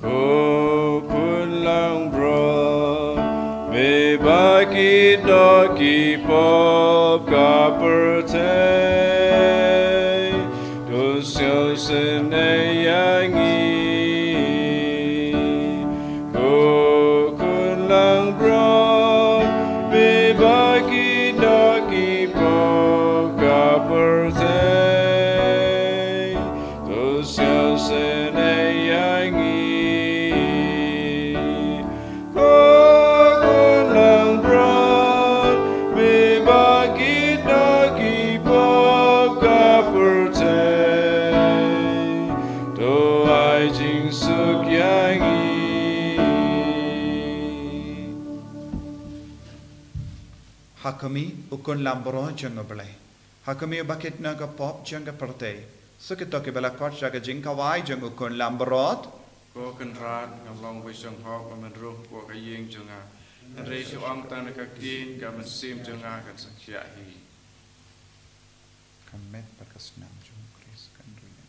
Ko kun lang bro me baki doki pop ka pertai do sil sene yangi ko kun lang bro me baki doki pop ka pertai do sil sene yangi Hakami ukun lambro janga belai. Hakami bakit na ka pop janga perte. Sukito ke bela kot jaga jingka wai jang ukun lambrot. ko kan rat ngam long wi sang hok man ruh ko ka yeng junga rei su ang tan ka kin ka man sim junga kan sakya hi Kamet bakas nam jung Chris kan ruya.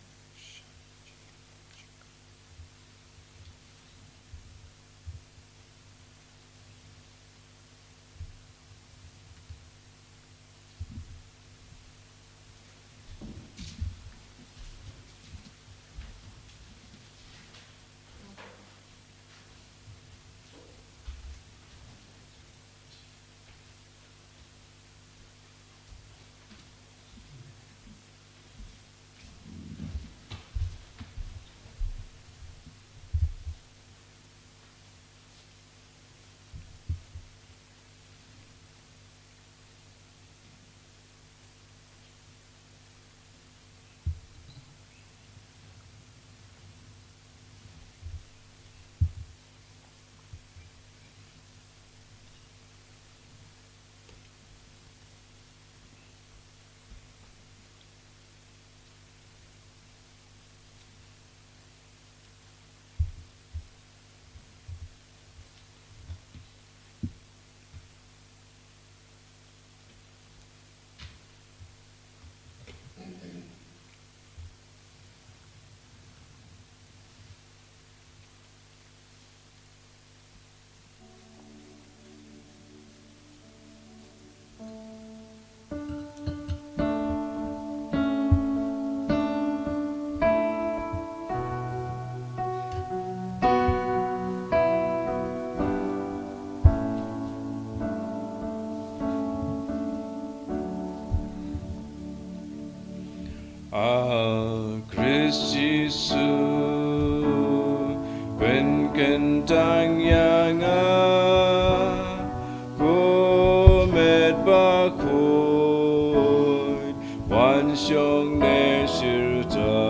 Christ Jesus when kentang yang met Bakhuid wan xiong ne shirta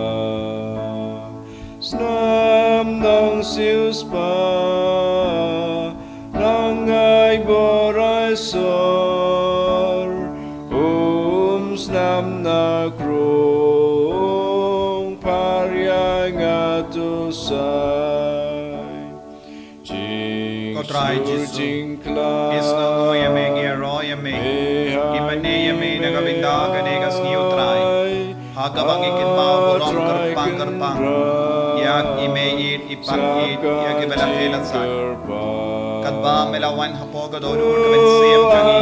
snam nong siu spa nang ai borai sor snam na krong parya ngatu sai Trai Jesu Isna goya me geroya me Imane yame nagabinda ganegas niyo trai Hagabang ikin mao BUROM karpang Yak IMEI ipang yak ibalang helasan Kadba melawan hapoga dolur kamen siyam tangi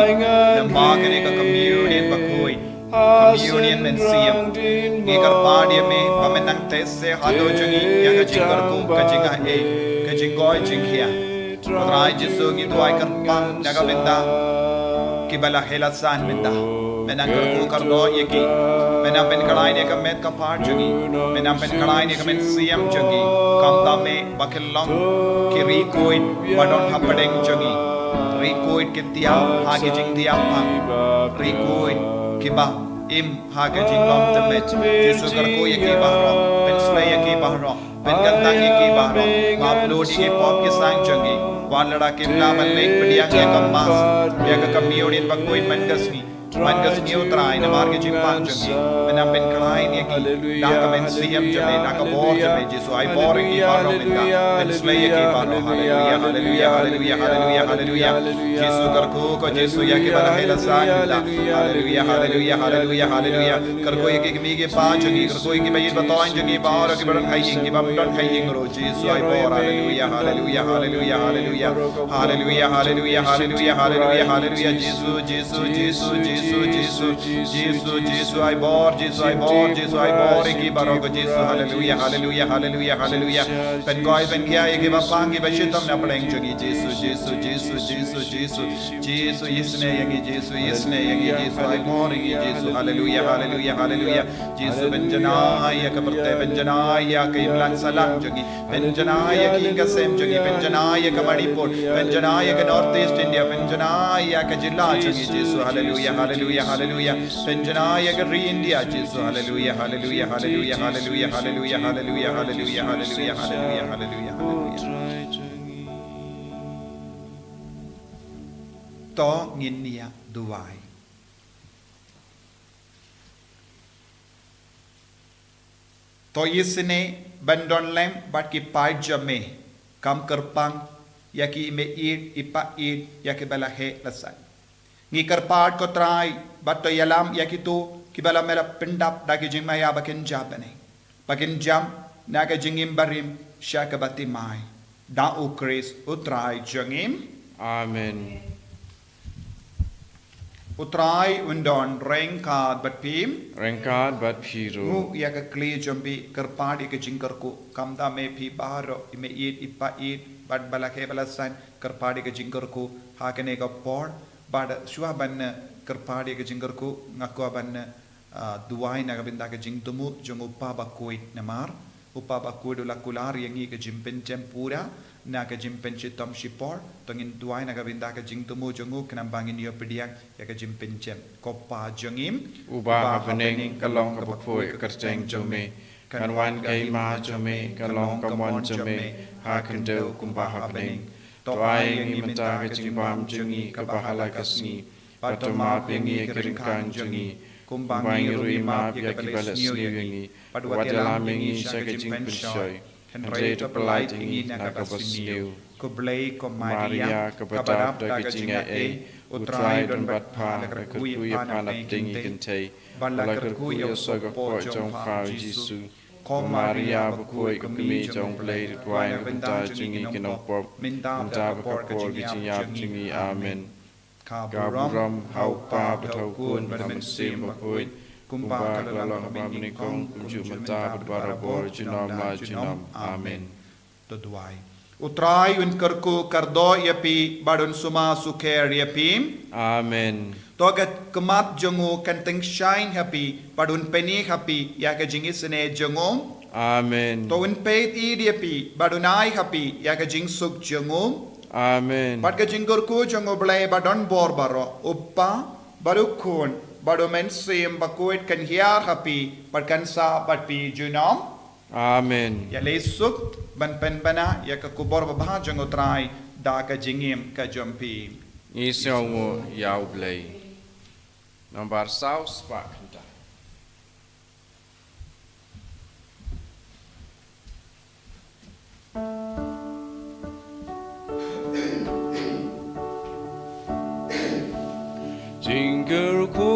Lambaga nega communion Bakhuid Communion men siyam Ngikar padia me pamenang tese hado jungi Yaga jingkarku kajinga kajingoy jinghiya Trai Jesu ngituay karpang nagabinda Kibala helasan minda Menang karku kardo yaki Menang pen kalay niya kamet kapar jungi Menang pen kalay niya kamet siyam jungi Kamdame bakilong kirikoid Badon hapadeng jungi Rikoid kitiyam hagijing diyapang Rikoid kiba im hagijing lom temet Jesu karku yaki bahro Penslay yaki bahro Penkantang yaki bahro Maplodi ke pop ke sang jungi Walada kimla malmek pediang ya kemas ya ke communion Bakhuid mangasni utrai na marga jimpang jungi menampen kalain ya ki dah kamen siyam jame dah ka bor jame Jesu ai bor ki baro minda penslay ki baro haleluya haleluya haleluya haleluya haleluya Jesu karku ko Jesu ya ki bala helasan minda haleluya haleluya haleluya haleluya karku ya ki mi ke pa jungi karku ki bayit batoin jungi baro ki baran haying ki bamdon haying ro Jesu ai bor haleluya haleluya haleluya haleluya haleluya haleluya haleluya haleluya haleluya Jesu Jesu Jesu Jesu ai bor Jesu ai bor Jesu ai bor ki barogo Jesu haleluya haleluya haleluya haleluya pen koi pen kya ki bapang ki bashitam na padeng jogi Jesu Jesu Jesu Jesu Jesu Jesu yesne yagi Jesu Jesu ai bor ki Jesu haleluya haleluya haleluya Jesu benjana ya kabarte benjana ya ki imlan salam jogi benjana ya ki gasem jogi benjana ya ka Manipur benjana ya ka North East India benjana ya ka jilla jogi Jesu haleluya haleluya haleluya penjanaya ke India Jesu haleluya haleluya haleluya haleluya haleluya haleluya haleluya haleluya haleluya haleluya to nginia duai to yisne bandon lem bat ki pai jame kam kerpang yaki IMEI IPA yaki balahe lasan ngikar part ko trai bato yalam yakitu kibala mela pendap dagi jingmaya bakin jabane bakin jam naga jingim barim shaka batimai da ukris utrai jangim Amen. Utrai undon rengkad batpim Rengkad bat piru. mu yaka kli jambi karpadi ke jingkarku kamda me pi baro IMEI IPA bat balake balasan karpadi ke jingkarku hakane ka por Bada shua ban kerpadi ke jingkarku ngaku ban duai na kabinda ke jingtumu jong upa Bakhuid namar upa Bakhuid ulakular yangi ke jimpen pura na ke jimpen chitom shipor tongin duai na kabinda ke jingtumu jongu kenambangin yo pediang ya ke jimpen kopa jongim Uba happening kalong ka Bakhuid kerjeng jome kanwan kai ma jome kalong kamon jome hakendo kumba happening Trai ngi menta ke jingbam jungi ke bahala kasni patoma pengi ke ringkang jungi kumbang rui ma pia ke balas niwi wadala mengi sake jing pensoi Henry to polite ngi na ka basniu ko blay ko Maria ke badap da ke jinga utrai don bat pa ke kuya panap dingi kentei bala ke kuya soga po jong pau Jesu Ko Maria Bakhuid ko kami jong play tuai na benta jingi kinong pop minta bakapor ki jinyap jingi amen Ka BUROM hau pa batau kun banaman sim Bakhuid kumpa kalalang kamamini kong kumju mata barabor jinom la jinom amen Tuduai Utrai un karku kardo yapi badun suma sukher yapim Amen ตัวกับกมัดจงูกันตึงชัยฮับปีปดุนเปนีฮับปีอยากจิงอิสเนจงง Amen. ตัวอินเปตอีเดียปีปดุนไอฮับปีอยากจิงสุกจงง Amen. ปัดกจิงกุรคูจงเบลย์ปดอนบอร์บารออุปปะบารุคูนบารุเมนซีมบักวิดกันเฮียฮับปีปัดกันซาปัดปีจูนอม Amen. อย่าเลยสุกบันเป็นบนะอยากกูบอร์บะฮาจงอุตรายดากจิงเอ็มกะจอมปี Isiongo yau blei. Nomor saus pak kita. Jingerku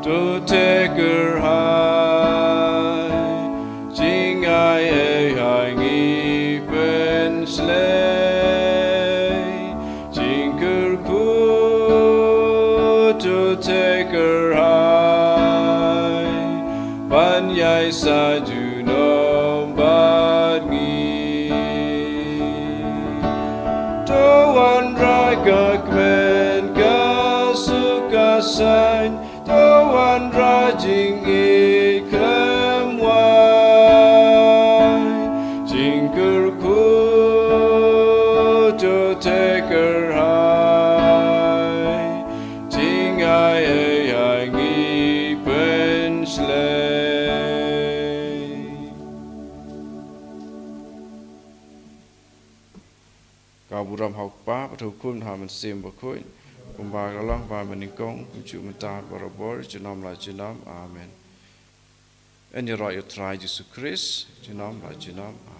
to take her high, Jing I ngi pen slay. Jingerku to take her high, Ban yai sa ju nom bad ngi. To one ragak men sign to one raging it come wide. Jingle to take her high. Jing I pen slay. Kau buram hau pa pathu kun ha man sim Bakhuid. Kumbagalong pa maningkong kumchu mentar barabor jinom la jinom amen. En je roi Trai Jesus Christ jinom la jinom amen.